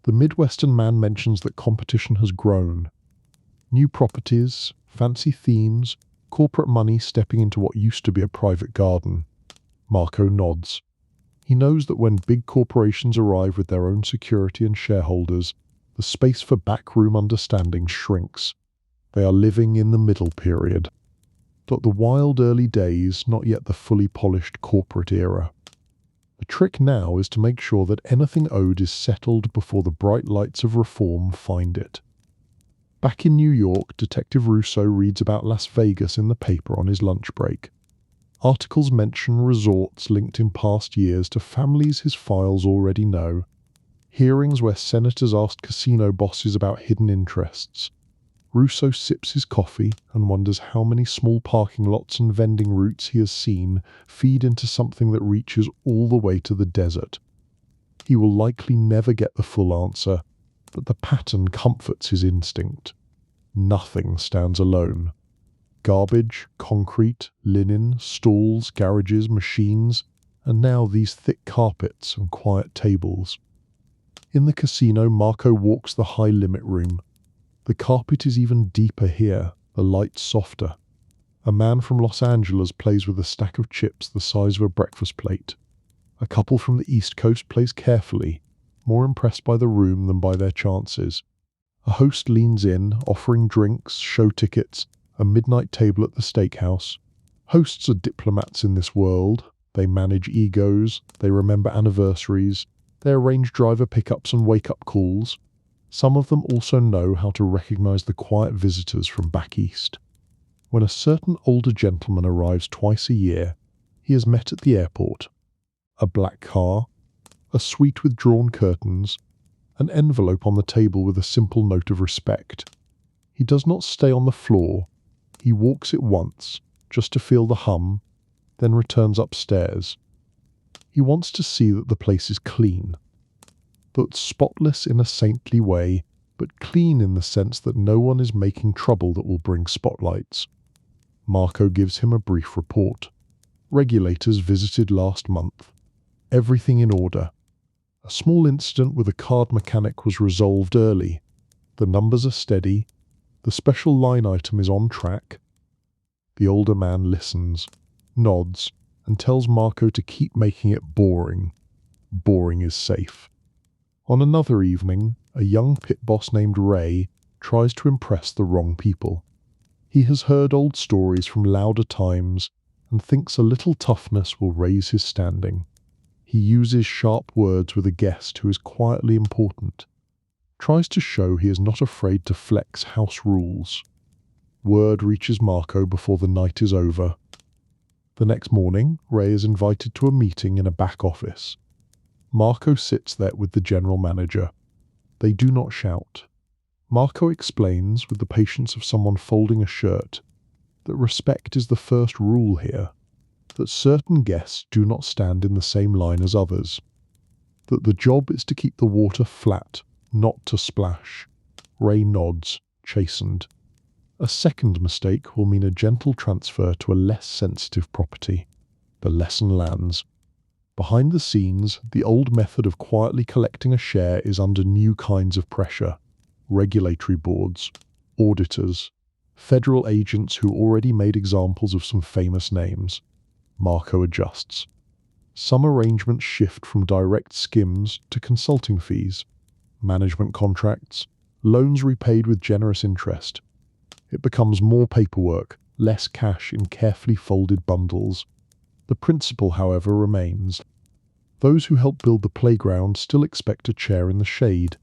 The Midwestern man mentions that competition has grown. New properties, fancy themes, corporate money stepping into what used to be a private garden. Marco nods. He knows that when big corporations arrive with their own security and shareholders, the space for backroom understanding shrinks. They are living in the middle period. But the wild early days, not yet the fully polished corporate era. The trick now is to make sure that anything owed is settled before the bright lights of reform find it. Back in New York, Detective Russo reads about Las Vegas in the paper on his lunch break. Articles mention resorts linked in past years to families his files already know, hearings where senators asked casino bosses about hidden interests. Russo sips his coffee and wonders how many small parking lots and vending routes he has seen feed into something that reaches all the way to the desert. He will likely never get the full answer, but the pattern comforts his instinct. Nothing stands alone. Garbage, concrete, linen, stalls, garages, machines, and now these thick carpets and quiet tables. In the casino, Marco walks the high-limit room. The carpet is even deeper here, the lights softer. A man from Los Angeles plays with a stack of chips the size of a breakfast plate. A couple from the East Coast plays carefully, more impressed by the room than by their chances. A host leans in, offering drinks, show tickets, a midnight table at the steakhouse. Hosts are diplomats in this world. They manage egos, they remember anniversaries, they arrange driver pickups and wake-up calls. Some of them also know how to recognize the quiet visitors from back east. When a certain older gentleman arrives twice a year, he is met at the airport. A black car, a suite with drawn curtains, an envelope on the table with a simple note of respect. He does not stay on the floor. He walks it once, just to feel the hum, then returns upstairs. He wants to see that the place is clean. But spotless in a saintly way, but clean in the sense that no one is making trouble that will bring spotlights. Marco gives him a brief report. Regulators visited last month. Everything in order. A small incident with a card mechanic was resolved early. The numbers are steady. The special line item is on track. The older man listens, nods, and tells Marco to keep making it boring. Boring is safe. On another evening, a young pit boss named Ray tries to impress the wrong people. He has heard old stories from louder times and thinks a little toughness will raise his standing. He uses sharp words with a guest who is quietly important. Tries to show he is not afraid to flex house rules. Word reaches Marco before the night is over. The next morning, Ray is invited to a meeting in a back office. Marco sits there with the general manager. They do not shout. Marco explains, with the patience of someone folding a shirt, that respect is the first rule here, that certain guests do not stand in the same line as others. that the job is to keep the water flat, not to splash. Ray nods, chastened. A second mistake will mean a gentle transfer to a less sensitive property. The lesson lands. Behind the scenes, the old method of quietly collecting a share is under new kinds of pressure. Regulatory boards, auditors, federal agents who already made examples of some famous names. Marco adjusts. Some arrangements shift from direct skims to consulting fees, management contracts, loans repaid with generous interest. It becomes more paperwork, less cash in carefully folded bundles. The principle, however, remains. Those who help build the playground still expect a chair in the shade.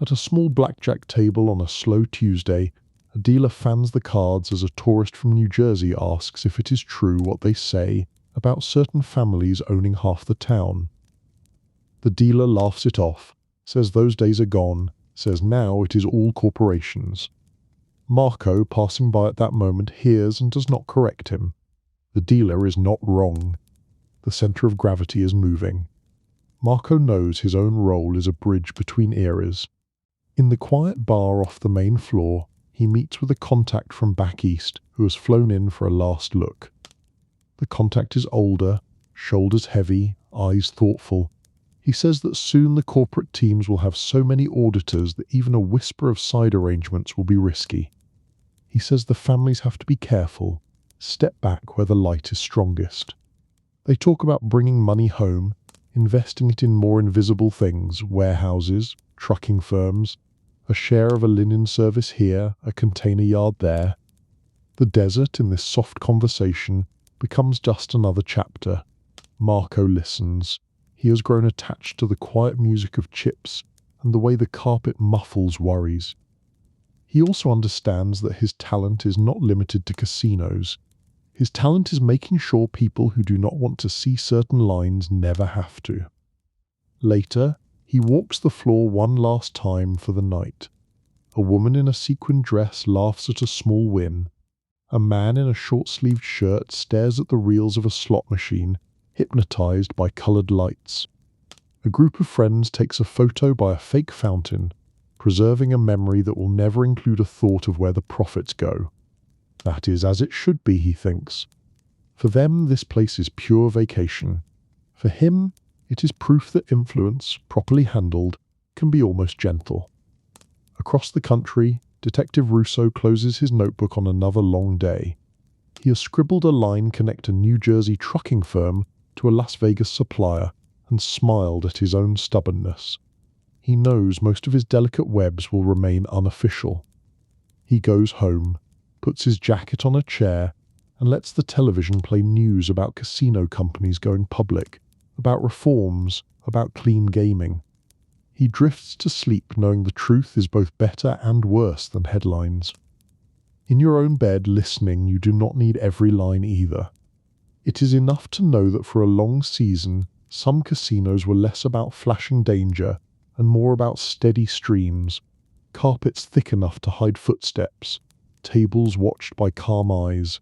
At a small blackjack table on a slow Tuesday, a dealer fans the cards as a tourist from New Jersey asks if it is true what they say about certain families owning half the town. The dealer laughs it off, says those days are gone, says now it is all corporations. Marco, passing by at that moment, hears and does not correct him. The dealer is not wrong. The center of gravity is moving. Marco knows his own role is a bridge between eras. In the quiet bar off the main floor, he meets with a contact from back east who has flown in for a last look. The contact is older, shoulders heavy, eyes thoughtful. He says that soon the corporate teams will have so many auditors that even a whisper of side arrangements will be risky. He says the families have to be careful, step back where the light is strongest. They talk about bringing money home, investing it in more invisible things, warehouses, trucking firms, a share of a linen service here, a container yard there. The desert in this soft conversation becomes just another chapter. Marco listens. He has grown attached to the quiet music of chips and the way the carpet muffles worries. He also understands that his talent is not limited to casinos. His talent is making sure people who do not want to see certain lines never have to. Later, he walks the floor one last time for the night. A woman in a sequined dress laughs at a small win. A man in a short-sleeved shirt stares at the reels of a slot machine, hypnotized by colored lights. A group of friends takes a photo by a fake fountain, preserving a memory that will never include a thought of where the profits go. That is as it should be, he thinks. For them, this place is pure vacation. For him, it is proof that influence, properly handled, can be almost gentle. Across the country, Detective Russo closes his notebook on another long day. He has scribbled a line connect a New Jersey trucking firm to a Las Vegas supplier and smiled at his own stubbornness. He knows most of his delicate webs will remain unofficial. He goes home, puts his jacket on a chair, and lets the television play news about casino companies going public, about reforms, about clean gaming. He drifts to sleep knowing the truth is both better and worse than headlines. In your own bed, listening, you do not need every line either. It is enough to know that for a long season, some casinos were less about flashing danger and more about steady streams, carpets thick enough to hide footsteps, tables watched by calm eyes,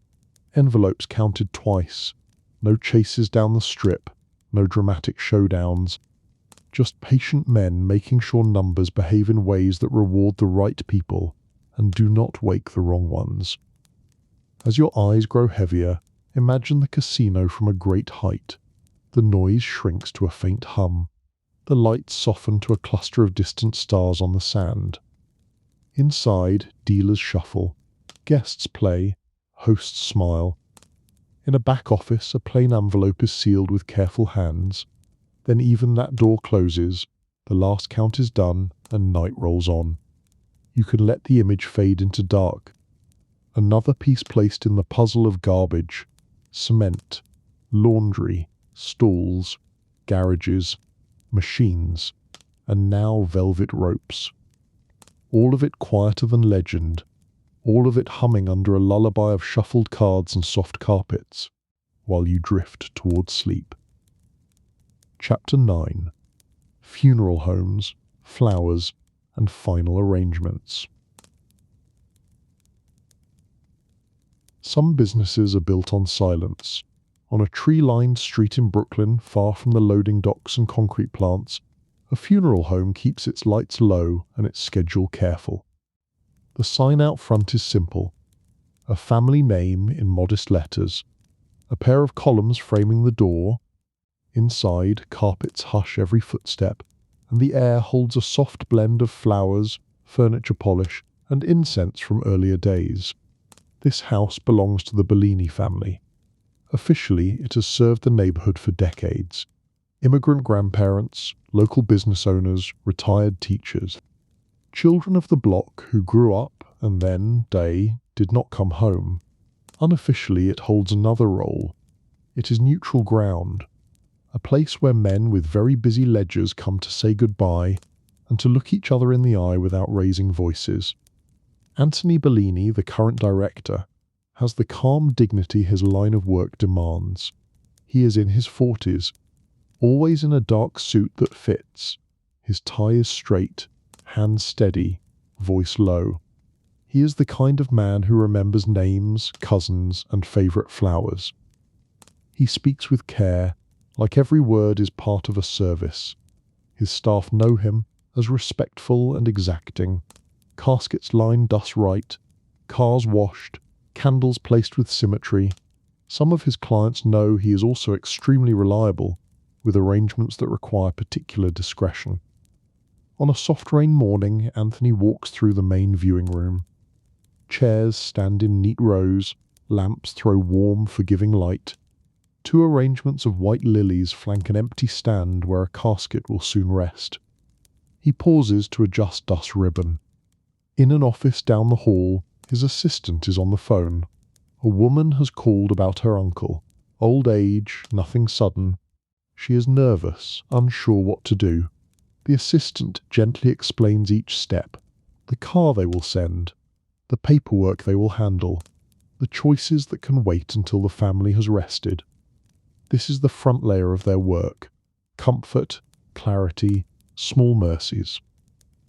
envelopes counted twice, no chases down the strip, no dramatic showdowns, just patient men making sure numbers behave in ways that reward the right people and do not wake the wrong ones. As your eyes grow heavier, imagine the casino from a great height. The noise shrinks to a faint hum. The lights soften to a cluster of distant stars on the sand. Inside, dealers shuffle. Guests play. Hosts smile. In a back office, a plain envelope is sealed with careful hands. Then even that door closes, the last count is done, and night rolls on. You can let the image fade into dark. Another piece placed in the puzzle of garbage, cement, laundry, stalls, garages, machines, and now velvet ropes. All of it quieter than legend, all of it humming under a lullaby of shuffled cards and soft carpets, while you drift towards sleep. Chapter 9. Funeral Homes, Flowers, and Final Arrangements. Some businesses are built on silence, On a tree-lined street in Brooklyn, far from the loading docks and concrete plants, a funeral home keeps its lights low and its schedule careful. The sign out front is simple. A family name in modest letters. A pair of columns framing the door. Inside, carpets hush every footstep, and the air holds a soft blend of flowers, furniture polish, and incense from earlier days. This house belongs to the Bellini family. Officially, it has served the neighborhood for decades. Immigrant grandparents, local business owners, retired teachers. Children of the block who grew up and then, did not come home. Unofficially, it holds another role. It is neutral ground, a place where men with very busy ledgers come to say goodbye and to look each other in the eye without raising voices. Anthony Bellini, the current director, has the calm dignity his line of work demands. He is in his 40s, always in a dark suit that fits. His tie is straight, hands steady, voice low. He is the kind of man who remembers names, cousins, and favourite flowers. He speaks with care, like every word is part of a service. His staff know him as respectful and exacting. Caskets lined dust right, cars washed, candles placed with symmetry. Some of his clients know he is also extremely reliable, with arrangements that require particular discretion. On a soft rain morning, Anthony walks through the main viewing room. Chairs stand in neat rows, lamps throw warm, forgiving light. Two arrangements of white lilies flank an empty stand where a casket will soon rest. He pauses to adjust dust ribbon. In an office down the hall, his assistant is on the phone. A woman has called about her uncle. Old age, nothing sudden. She is nervous, unsure what to do. The assistant gently explains each step. The car they will send. The paperwork they will handle. The choices that can wait until the family has rested. This is the front layer of their work. Comfort, clarity, small mercies.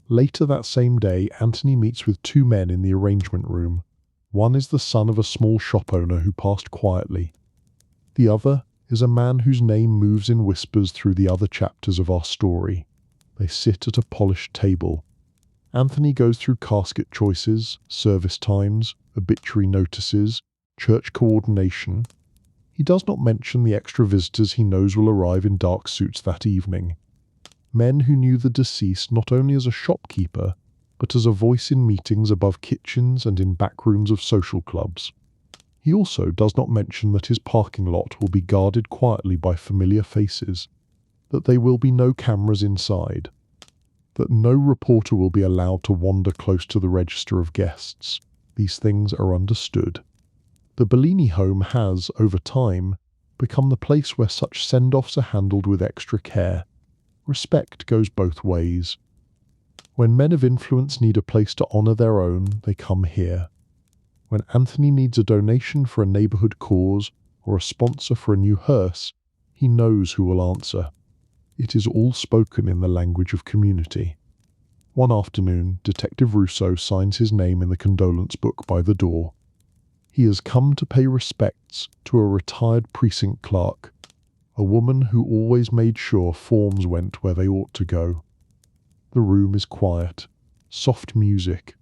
Later that same day, Anthony meets with two men in the arrangement room. One is the son of a small shop owner who passed quietly. The other is a man whose name moves in whispers through the other chapters of our story. They sit at a polished table. Anthony goes through casket choices, service times, obituary notices, church coordination. He does not mention the extra visitors he knows will arrive in dark suits that evening. Men who knew the deceased not only as a shopkeeper, but as a voice in meetings above kitchens and in back rooms of social clubs. He also does not mention that his parking lot will be guarded quietly by familiar faces, that there will be no cameras inside, that no reporter will be allowed to wander close to the register of guests. These things are understood. The Bellini home has, over time, become the place where such send-offs are handled with extra care. Respect goes both ways. When men of influence need a place to honour their own, they come here. When Anthony needs a donation for a neighbourhood cause or a sponsor for a new hearse, he knows who will answer. It is all spoken in the language of community. One afternoon, Detective Russo signs his name in the condolence book by the door. He has come to pay respects to a retired precinct clerk, a woman who always made sure forms went where they ought to go. The room is quiet, soft music,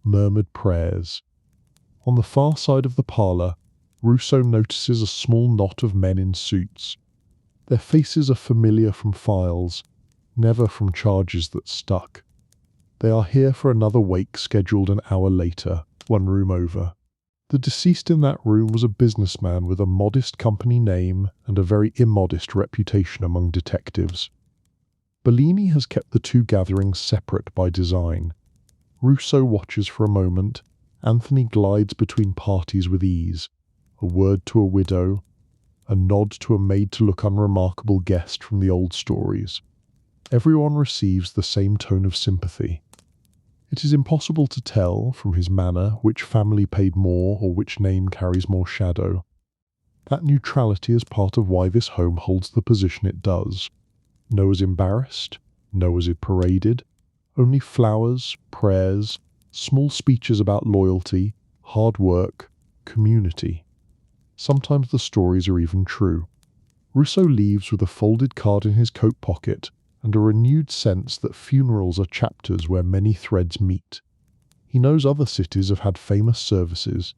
murmured prayers. On the far side of the parlour, Russo notices a small knot of men in suits. Their faces are familiar from files, never from charges that stuck. They are here for another wake scheduled an hour later, one room over. The deceased in that room was a businessman with a modest company name and a very immodest reputation among detectives. Bellini has kept the two gatherings separate by design. Russo watches for a moment. Anthony glides between parties with ease. A word to a widow, a nod to a made-to-look unremarkable guest from the old stories. Everyone receives the same tone of sympathy. It is impossible to tell, from his manner, which family paid more or which name carries more shadow. That neutrality is part of why this home holds the position it does. No is embarrassed, no is paraded, only flowers, prayers, small speeches about loyalty, hard work, community. Sometimes the stories are even true. Rousseau leaves with a folded card in his coat pocket and a renewed sense that funerals are chapters where many threads meet. He knows other cities have had famous services: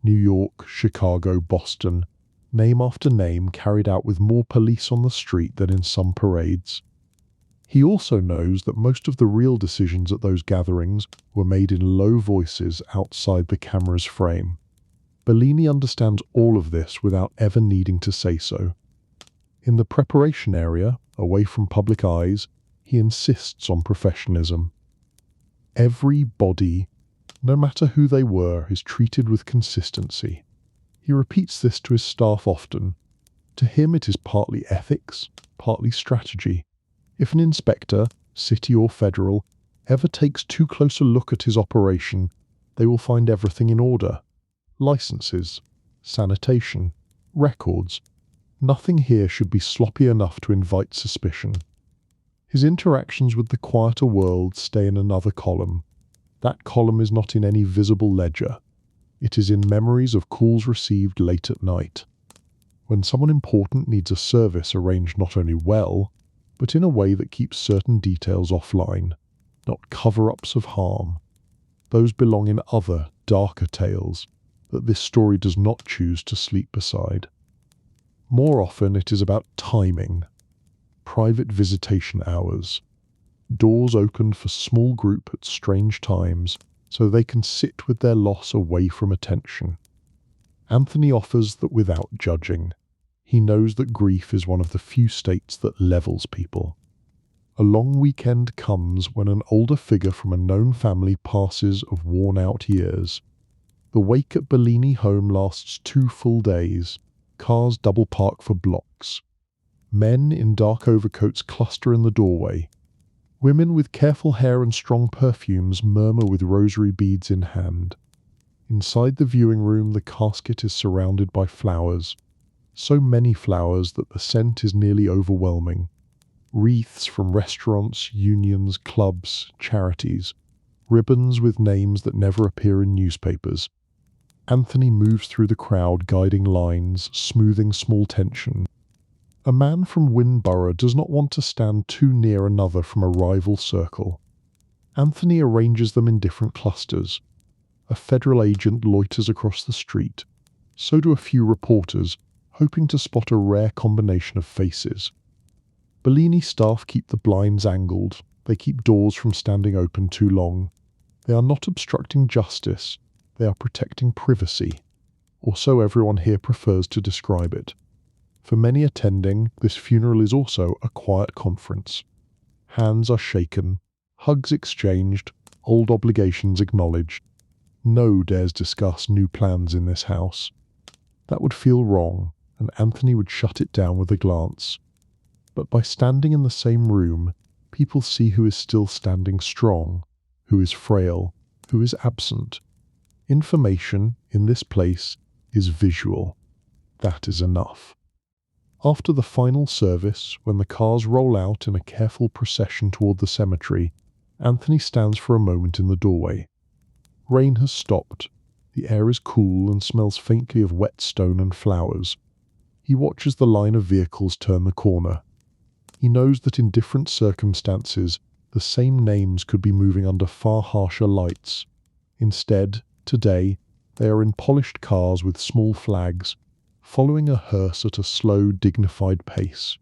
New York, Chicago, Boston, name after name carried out with more police on the street than in some parades. He also knows that most of the real decisions at those gatherings were made in low voices outside the camera's frame. Bellini understands all of this without ever needing to say so. In the preparation area, away from public eyes, he insists on professionalism. Every body, no matter who they were, is treated with consistency. He repeats this to his staff often. To him it is partly ethics, partly strategy. If an inspector, city or federal, ever takes too close a look at his operation, they will find everything in order. Licenses, sanitation, records. Nothing here should be sloppy enough to invite suspicion. His interactions with the quieter world stay in another column. That column is not in any visible ledger. It is in memories of calls received late at night. When someone important needs a service arranged not only well, but in a way that keeps certain details offline, not cover-ups of harm. Those belong in other, darker tales that this story does not choose to sleep beside. More often it is about timing. Private visitation hours. Doors opened for small group at strange times so they can sit with their loss away from attention. Anthony offers that without judging. He knows that grief is one of the few states that levels people. A long weekend comes when an older figure from a known family passes of worn-out years. The wake at Bellini home lasts 2 full days. Cars double park for blocks. Men in dark overcoats cluster in the doorway. Women with careful hair and strong perfumes murmur with rosary beads in hand. Inside the viewing room, the casket is surrounded by flowers. So many flowers that the scent is nearly overwhelming. Wreaths from restaurants, unions, clubs, charities. Ribbons with names that never appear in newspapers. Anthony moves through the crowd, guiding lines, smoothing small tension. A man from Winborough does not want to stand too near another from a rival circle. Anthony arranges them in different clusters. A federal agent loiters across the street. So do a few reporters, hoping to spot a rare combination of faces. Bellini staff keep the blinds angled. They keep doors from standing open too long. They are not obstructing justice. They are protecting privacy, or so everyone here prefers to describe it. For many attending, this funeral is also a quiet conference. Hands are shaken, hugs exchanged, old obligations acknowledged. No dares discuss new plans in this house. That would feel wrong, and Anthony would shut it down with a glance. But by standing in the same room, people see who is still standing strong, who is frail, who is absent. Information, in this place, is visual. That is enough. After the final service, when the cars roll out in a careful procession toward the cemetery, Anthony stands for a moment in the doorway. Rain has stopped. The air is cool and smells faintly of wet stone and flowers. He watches the line of vehicles turn the corner. He knows that in different circumstances, the same names could be moving under far harsher lights. Instead, today, they are in polished cars with small flags, following a hearse at a slow, dignified pace.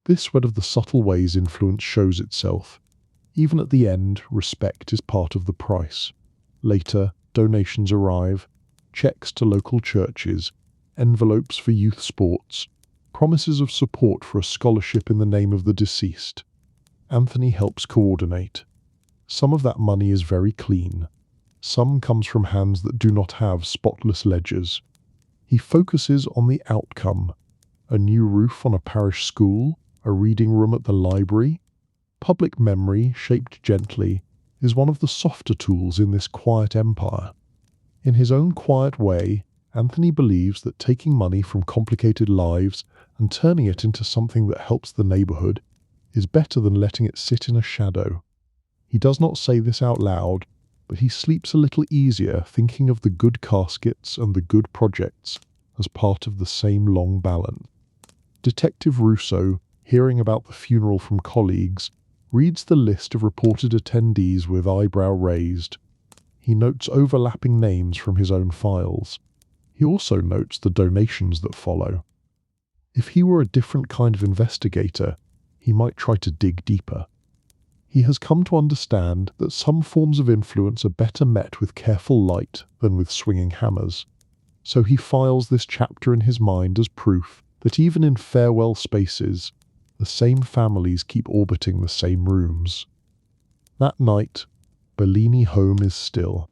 This one of the subtle ways influence shows itself. Even at the end, respect is part of the price. Later, donations arrive, checks to local churches, envelopes for youth sports, promises of support for a scholarship in the name of the deceased. Anthony helps coordinate. Some of that money is very clean. Some comes from hands that do not have spotless ledgers. He focuses on the outcome. A new roof on a parish school, a reading room at the library. Public memory, shaped gently, is one of the softer tools in this quiet empire. In his own quiet way, Anthony believes that taking money from complicated lives and turning it into something that helps the neighborhood is better than letting it sit in a shadow. He does not say this out loud, but he sleeps a little easier thinking of the good caskets and the good projects, as part of the same long balance. Detective Russo, hearing about the funeral from colleagues, reads the list of reported attendees with eyebrow raised. He notes overlapping names from his own files. He also notes the donations that follow. If he were a different kind of investigator, he might try to dig deeper. He has come to understand that some forms of influence are better met with careful light than with swinging hammers. So he files this chapter in his mind as proof that even in farewell spaces, the same families keep orbiting the same rooms. That night, Bellini home is still.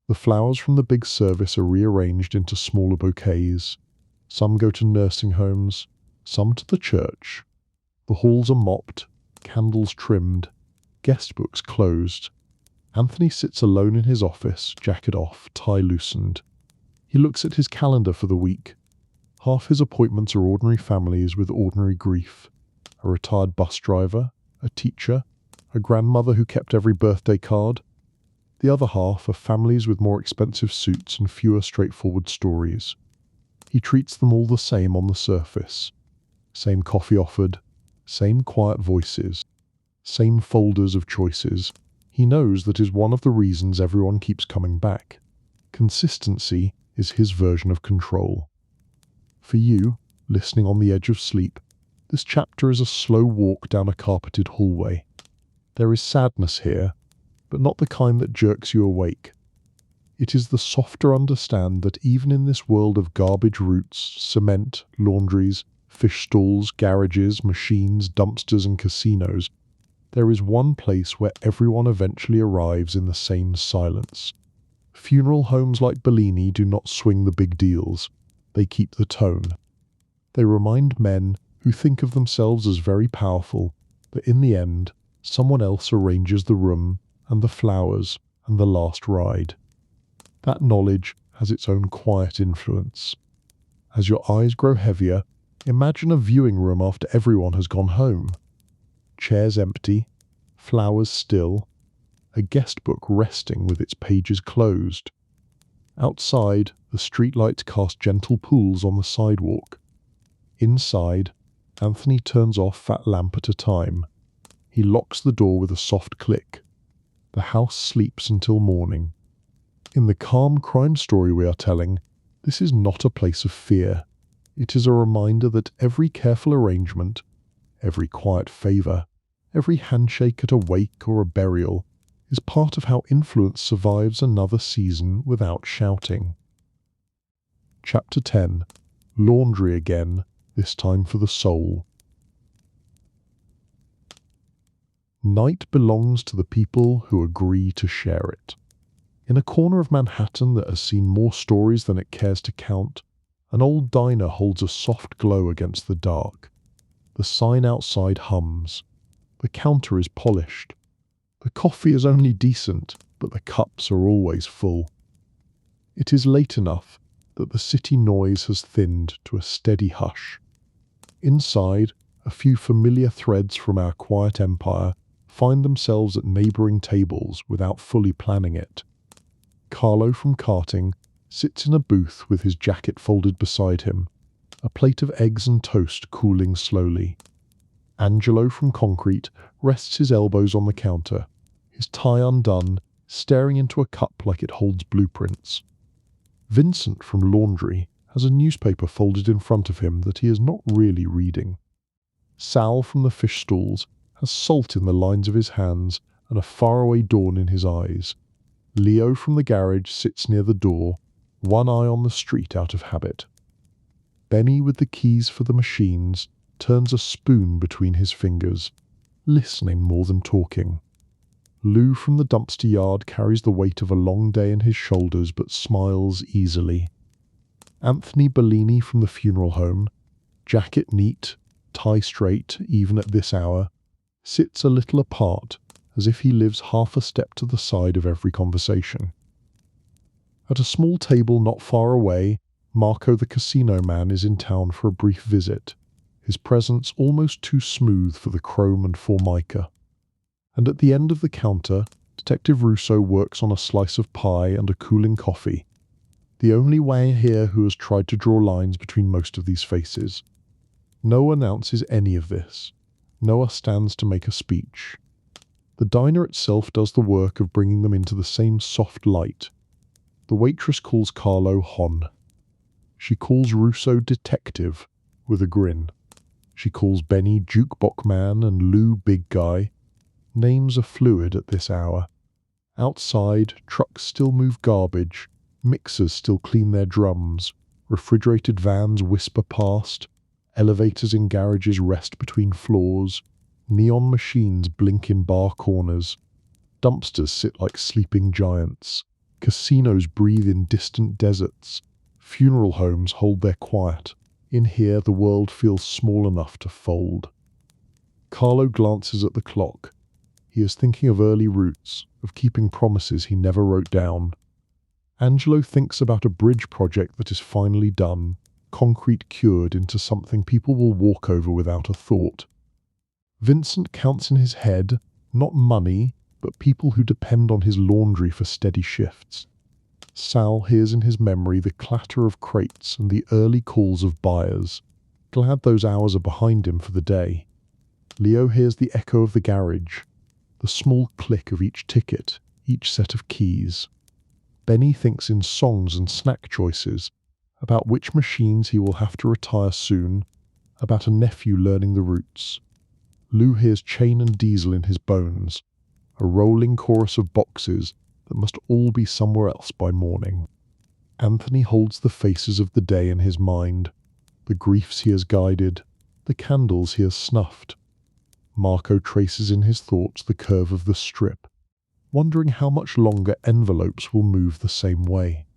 The flowers from the big service are rearranged into smaller bouquets. Some go to nursing homes, some to the church. The halls are mopped, candles trimmed, guest books closed. Anthony sits alone in his office, jacket off, tie loosened. He looks at his calendar for the week. Half his appointments are ordinary families with ordinary grief. A retired bus driver, a teacher, a grandmother who kept every birthday card. The other half are families with more expensive suits and fewer straightforward stories. He treats them all the same on the surface. Same coffee offered, same quiet voices, same folders of choices. He knows that is one of the reasons everyone keeps coming back. Consistency is his version of control. For you, listening on the edge of sleep, this chapter is a slow walk down a carpeted hallway. There is sadness here, but not the kind that jerks you awake. It is the softer understand that even in this world of garbage routes, cement, laundries, fish stalls, garages, machines, dumpsters and casinos, there is one place where everyone eventually arrives in the same silence. Funeral homes like Bellini do not swing the big deals. They keep the tone. They remind men who think of themselves as very powerful that in the end, someone else arranges the room and the flowers and the last ride. That knowledge has its own quiet influence. As your eyes grow heavier, imagine a viewing room after everyone has gone home. Chairs empty, flowers still, a guest book resting with its pages closed. Outside, the streetlights cast gentle pools on the sidewalk. Inside, Anthony turns off that lamp at a time. He locks the door with a soft click. The house sleeps until morning. In the calm crime story we are telling, this is not a place of fear. It is a reminder that every careful arrangement, every quiet favor, every handshake at a wake or a burial, is part of how influence survives another season without shouting. Chapter 10. Laundry again, this time for the soul. Night belongs to the people who agree to share it. In a corner of Manhattan that has seen more stories than it cares to count, an old diner holds a soft glow against the dark. The sign outside hums. The counter is polished. The coffee is only decent, but the cups are always full. It is late enough that the city noise has thinned to a steady hush. Inside, a few familiar threads from our quiet empire find themselves at neighbouring tables without fully planning it. Carlo from karting sits in a booth with his jacket folded beside him, a plate of eggs and toast cooling slowly. Angelo from concrete rests his elbows on the counter, his tie undone, staring into a cup like it holds blueprints. Vincent from laundry has a newspaper folded in front of him that he is not really reading. Sal from the fish stalls has salt in the lines of his hands and a faraway dawn in his eyes. Leo from the garage sits near the door, one eye on the street out of habit. Benny with the keys for the machines turns a spoon between his fingers, listening more than talking. Lou from the dumpster yard carries the weight of a long day in his shoulders but smiles easily. Anthony Bellini from the funeral home, jacket neat, tie straight even at this hour, sits a little apart as if he lives half a step to the side of every conversation. At a small table not far away, Marco the casino man is in town for a brief visit, his presence almost too smooth for the chrome and formica. And at the end of the counter, Detective Russo works on a slice of pie and a cooling coffee. The only one here who has tried to draw lines between most of these faces. Noah announces any of this. Noah stands to make a speech. The diner itself does the work of bringing them into the same soft light. The waitress calls Carlo Hon. She calls Russo Detective, with a grin. She calls Benny Jukebox Man and Lou Big Guy. Names are fluid at this hour. Outside, trucks still move garbage, mixers still clean their drums, refrigerated vans whisper past, elevators in garages rest between floors, neon machines blink in bar corners, dumpsters sit like sleeping giants, casinos breathe in distant deserts, funeral homes hold their quiet. In here the world feels small enough to fold. Carlo glances at the clock. He is thinking of early roots, of keeping promises he never wrote down. Angelo thinks about a bridge project that is finally done, concrete cured into something people will walk over without a thought. Vincent counts in his head, not money, but people who depend on his laundry for steady shifts. Sal hears in his memory the clatter of crates and the early calls of buyers, glad those hours are behind him for the day. Leo hears the echo of the garage, the small click of each ticket, each set of keys. Benny thinks in songs and snack choices, about which machines he will have to retire soon, about a nephew learning the roots. Lou hears chain and diesel in his bones, a rolling chorus of boxes that must all be somewhere else by morning. Anthony holds the faces of the day in his mind, the griefs he has guided, the candles he has snuffed. Marco traces in his thoughts the curve of the strip, wondering how much longer envelopes will move the same way.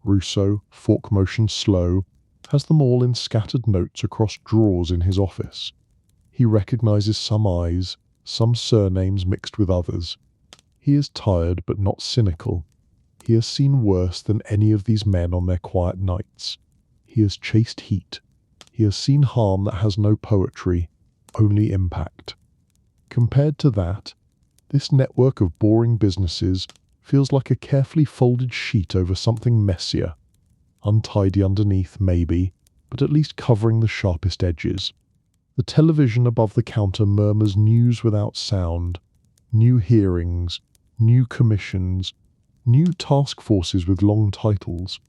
Russo, fork motion slow, has them all in scattered notes across drawers in his office. He recognizes some eyes, some surnames mixed with others. He is tired but not cynical. He has seen worse than any of these men on their quiet nights. He has chased heat. He has seen harm that has no poetry, only impact. Compared to that, this network of boring businesses feels like a carefully folded sheet over something messier. Untidy underneath, maybe, but at least covering the sharpest edges. The television above the counter murmurs news without sound, new hearings, new commissions, new task forces with long titles.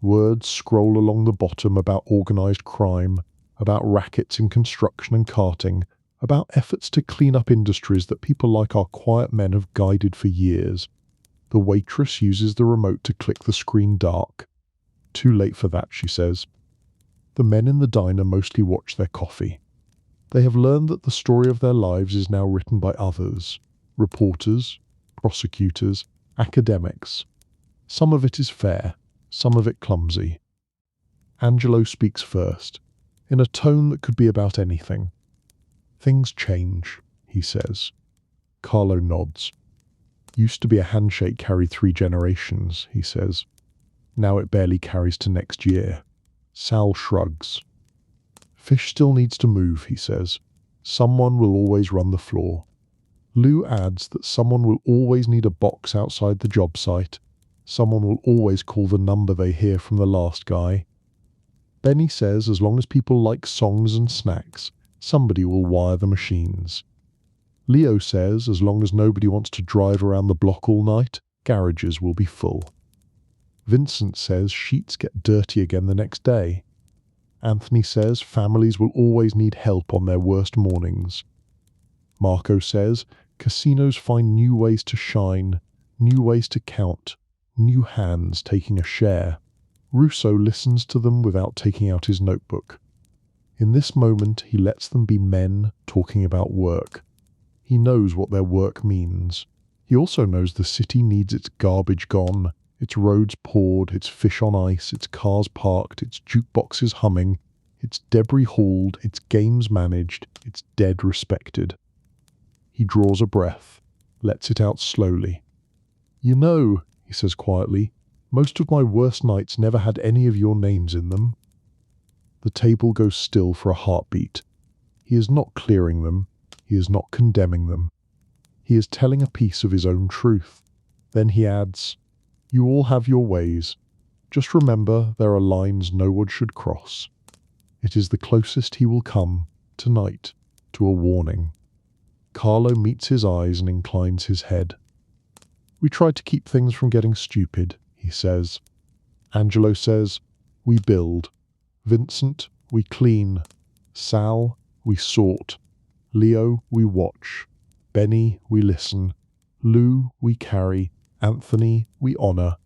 Words scroll along the bottom about organised crime, about rackets in construction and carting, about efforts to clean up industries that people like our quiet men have guided for years. The waitress uses the remote to click the screen dark. Too late for that, she says. The men in the diner mostly watch their coffee. They have learned that the story of their lives is now written by others, reporters, prosecutors, academics. Some of it is fair, some of it clumsy. Angelo speaks first, in a tone that could be about anything. Things change, he says. Carlo nods. Used to be a handshake carried 3 generations, he says. Now it barely carries to next year. Sal shrugs. Fish still needs to move, he says. Someone will always run the floor. Lou adds that someone will always need a box outside the job site. Someone will always call the number they hear from the last guy. Benny says as long as people like songs and snacks, somebody will wire the machines. Leo says as long as nobody wants to drive around the block all night, garages will be full. Vincent says sheets get dirty again the next day. Anthony says families will always need help on their worst mornings. Marco says casinos find new ways to shine, new ways to count, new hands taking a share. Russo listens to them without taking out his notebook. In this moment, he lets them be men talking about work. He knows what their work means. He also knows the city needs its garbage gone, its roads poured, its fish on ice, its cars parked, its jukeboxes humming, its debris hauled, its games managed, its dead respected. He draws a breath, lets it out slowly. You know, he says quietly, most of my worst nights never had any of your names in them. The table goes still for a heartbeat. He is not clearing them. He is not condemning them. He is telling a piece of his own truth. Then he adds, you all have your ways. Just remember, there are lines no one should cross. It is the closest he will come, tonight, to a warning. Carlo meets his eyes and inclines his head. We try to keep things from getting stupid, he says. Angelo says, we build. Vincent, we clean. Sal, we sort. Leo, we watch. Benny, we listen. Lou, we carry. Anthony, we honour.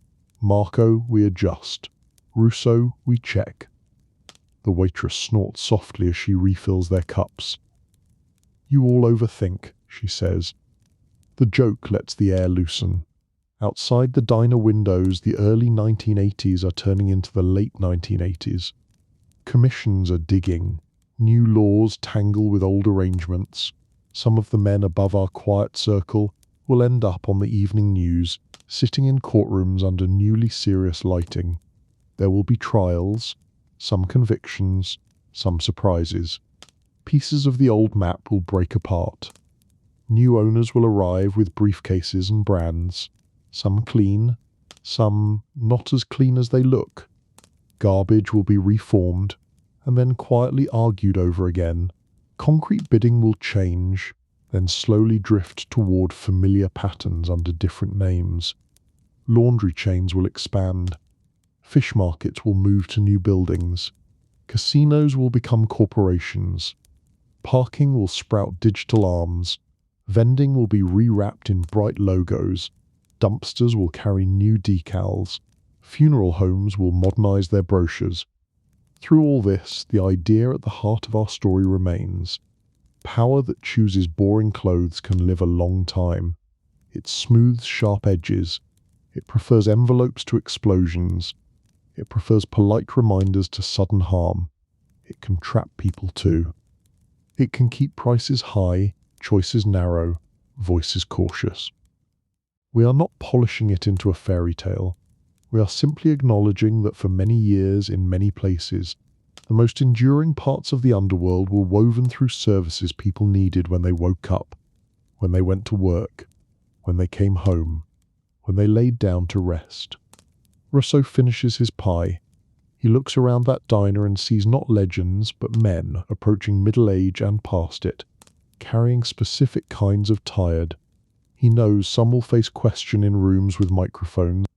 Marco, we adjust. Russo, we check. The waitress snorts softly as she refills their cups. You all overthink, she says. The joke lets the air loosen. Outside the diner windows, the early 1980s are turning into the late 1980s. Commissions are digging. New laws tangle with old arrangements. Some of the men above our quiet circle will end up on the evening news, sitting in courtrooms under newly serious lighting. There will be trials, some convictions, some surprises. Pieces of the old map will break apart. New owners will arrive with briefcases and brands, some clean, some not as clean as they look. Garbage will be reformed, and then quietly argued over again. Concrete bidding will change, then slowly drift toward familiar patterns under different names. Laundry chains will expand. Fish markets will move to new buildings. Casinos will become corporations. Parking will sprout digital arms. Vending will be rewrapped in bright logos. Dumpsters will carry new decals. Funeral homes will modernize their brochures. Through all this, the idea at the heart of our story remains. Power that chooses boring clothes can live a long time. It smooths sharp edges. It prefers envelopes to explosions. It prefers polite reminders to sudden harm. It can trap people too. It can keep prices high, choices narrow, voices cautious. We are not polishing it into a fairy tale. We are simply acknowledging that for many years, in many places, the most enduring parts of the underworld were woven through services people needed when they woke up, when they went to work, when they came home, when they laid down to rest. Russo finishes his pie. He looks around that diner and sees not legends, but men approaching middle age and past it, carrying specific kinds of tired. He knows some will face question in rooms with microphones,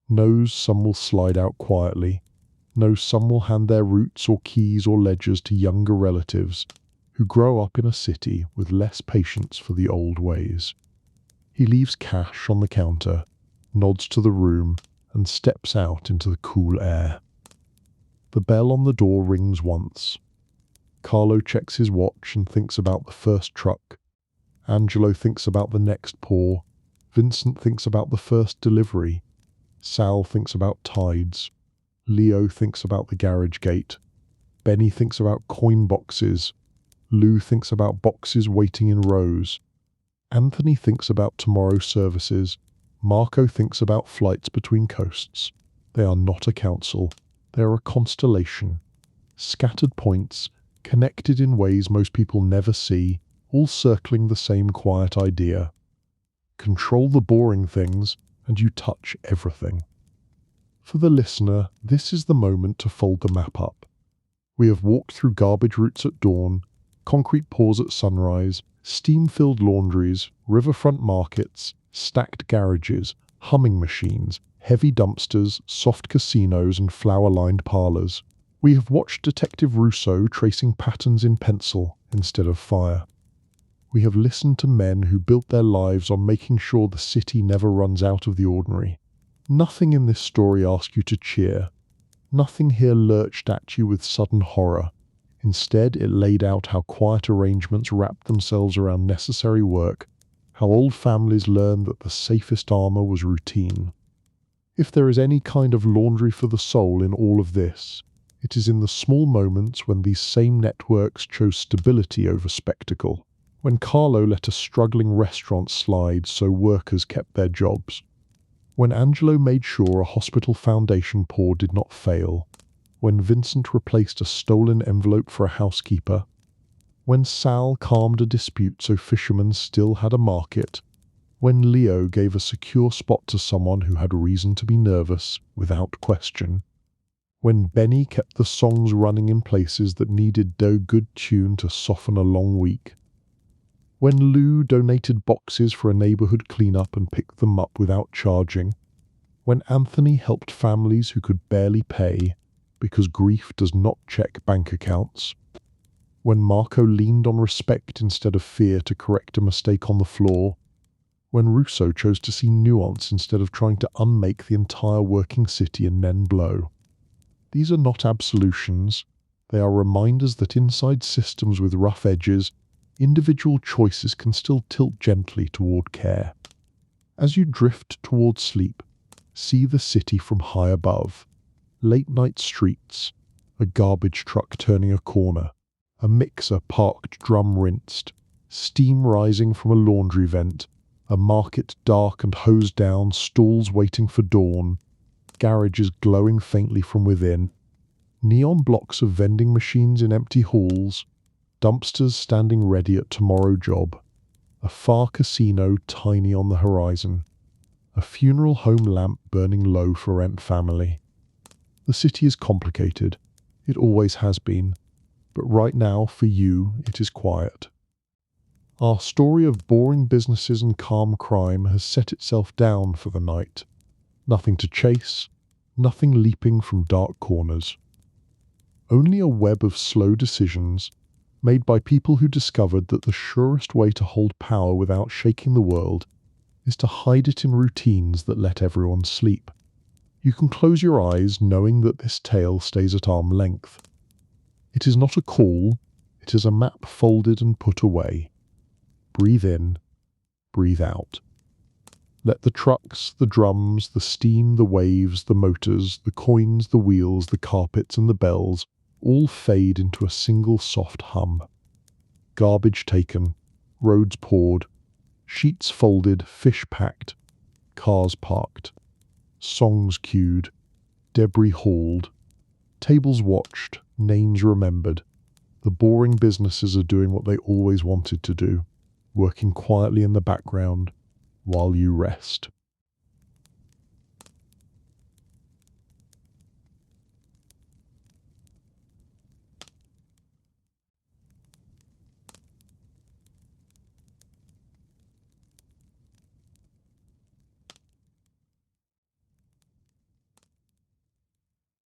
knows some will slide out quietly, knows some will hand their roots or keys or ledgers to younger relatives who grow up in a city with less patience for the old ways. He leaves cash on the counter, nods to the room, and steps out into the cool air. The bell on the door rings once. Carlo checks his watch and thinks about the first truck. Angelo thinks about the next pour. Vincent thinks about the first delivery. Sal thinks about tides. Leo thinks about the garage gate. Benny thinks about coin boxes. Lou thinks about boxes waiting in rows. Anthony thinks about tomorrow's services. Marco thinks about flights between coasts. They are not a council. They are a constellation. Scattered points, connected in ways most people never see, all circling the same quiet idea. Control the boring things, and you touch everything. For the listener, this is the moment to fold the map up. We have walked through garbage routes at dawn, concrete pours at sunrise, steam-filled laundries, riverfront markets, stacked garages, humming machines, heavy dumpsters, soft casinos, and flower-lined parlours. We have watched Detective Russo tracing patterns in pencil instead of fire. We have listened to men who built their lives on making sure the city never runs out of the ordinary. Nothing in this story asks you to cheer. Nothing here lurched at you with sudden horror. Instead, it laid out how quiet arrangements wrapped themselves around necessary work, how old families learned that the safest armour was routine. If there is any kind of laundry for the soul in all of this, it is in the small moments when these same networks chose stability over spectacle, when Carlo let a struggling restaurant slide so workers kept their jobs, when Angelo made sure a hospital foundation pour did not fail, when Vincent replaced a stolen envelope for a housekeeper, when Sal calmed a dispute so fishermen still had a market, When Leo gave a secure spot to someone who had reason to be nervous, without question. When Benny kept the songs running in places that needed no good tune to soften a long week. When Lou donated boxes for a neighborhood cleanup and picked them up without charging. When Anthony helped families who could barely pay, because grief does not check bank accounts. When Marco leaned on respect instead of fear to correct a mistake on the floor. When Russo chose to see nuance instead of trying to unmake the entire working city in one blow. These are not absolutions. They are reminders that inside systems with rough edges, individual choices can still tilt gently toward care. As you drift toward sleep, see the city from high above. Late-night streets, a garbage truck turning a corner, a mixer parked drum-rinsed, steam rising from a laundry vent, a market dark and hosed down, stalls waiting for dawn, garages glowing faintly from within, neon blocks of vending machines in empty halls, dumpsters standing ready at tomorrow job, a far casino tiny on the horizon, a funeral home lamp burning low for rent family. The city is complicated. It always has been. But right now, for you, it is quiet. Our story of boring businesses and calm crime has set itself down for the night. Nothing to chase, nothing leaping from dark corners. Only a web of slow decisions, made by people who discovered that the surest way to hold power without shaking the world is to hide it in routines that let everyone sleep. You can close your eyes knowing that this tale stays at arm's length. It is not a call, it is a map folded and put away. Breathe in, breathe out. Let the trucks, the drums, the steam, the waves, the motors, the coins, the wheels, the carpets and the bells all fade into a single soft hum. Garbage taken, roads poured, sheets folded, fish packed, cars parked, songs queued, debris hauled, tables watched, names remembered. The boring businesses are doing what they always wanted to do, working quietly in the background while you rest.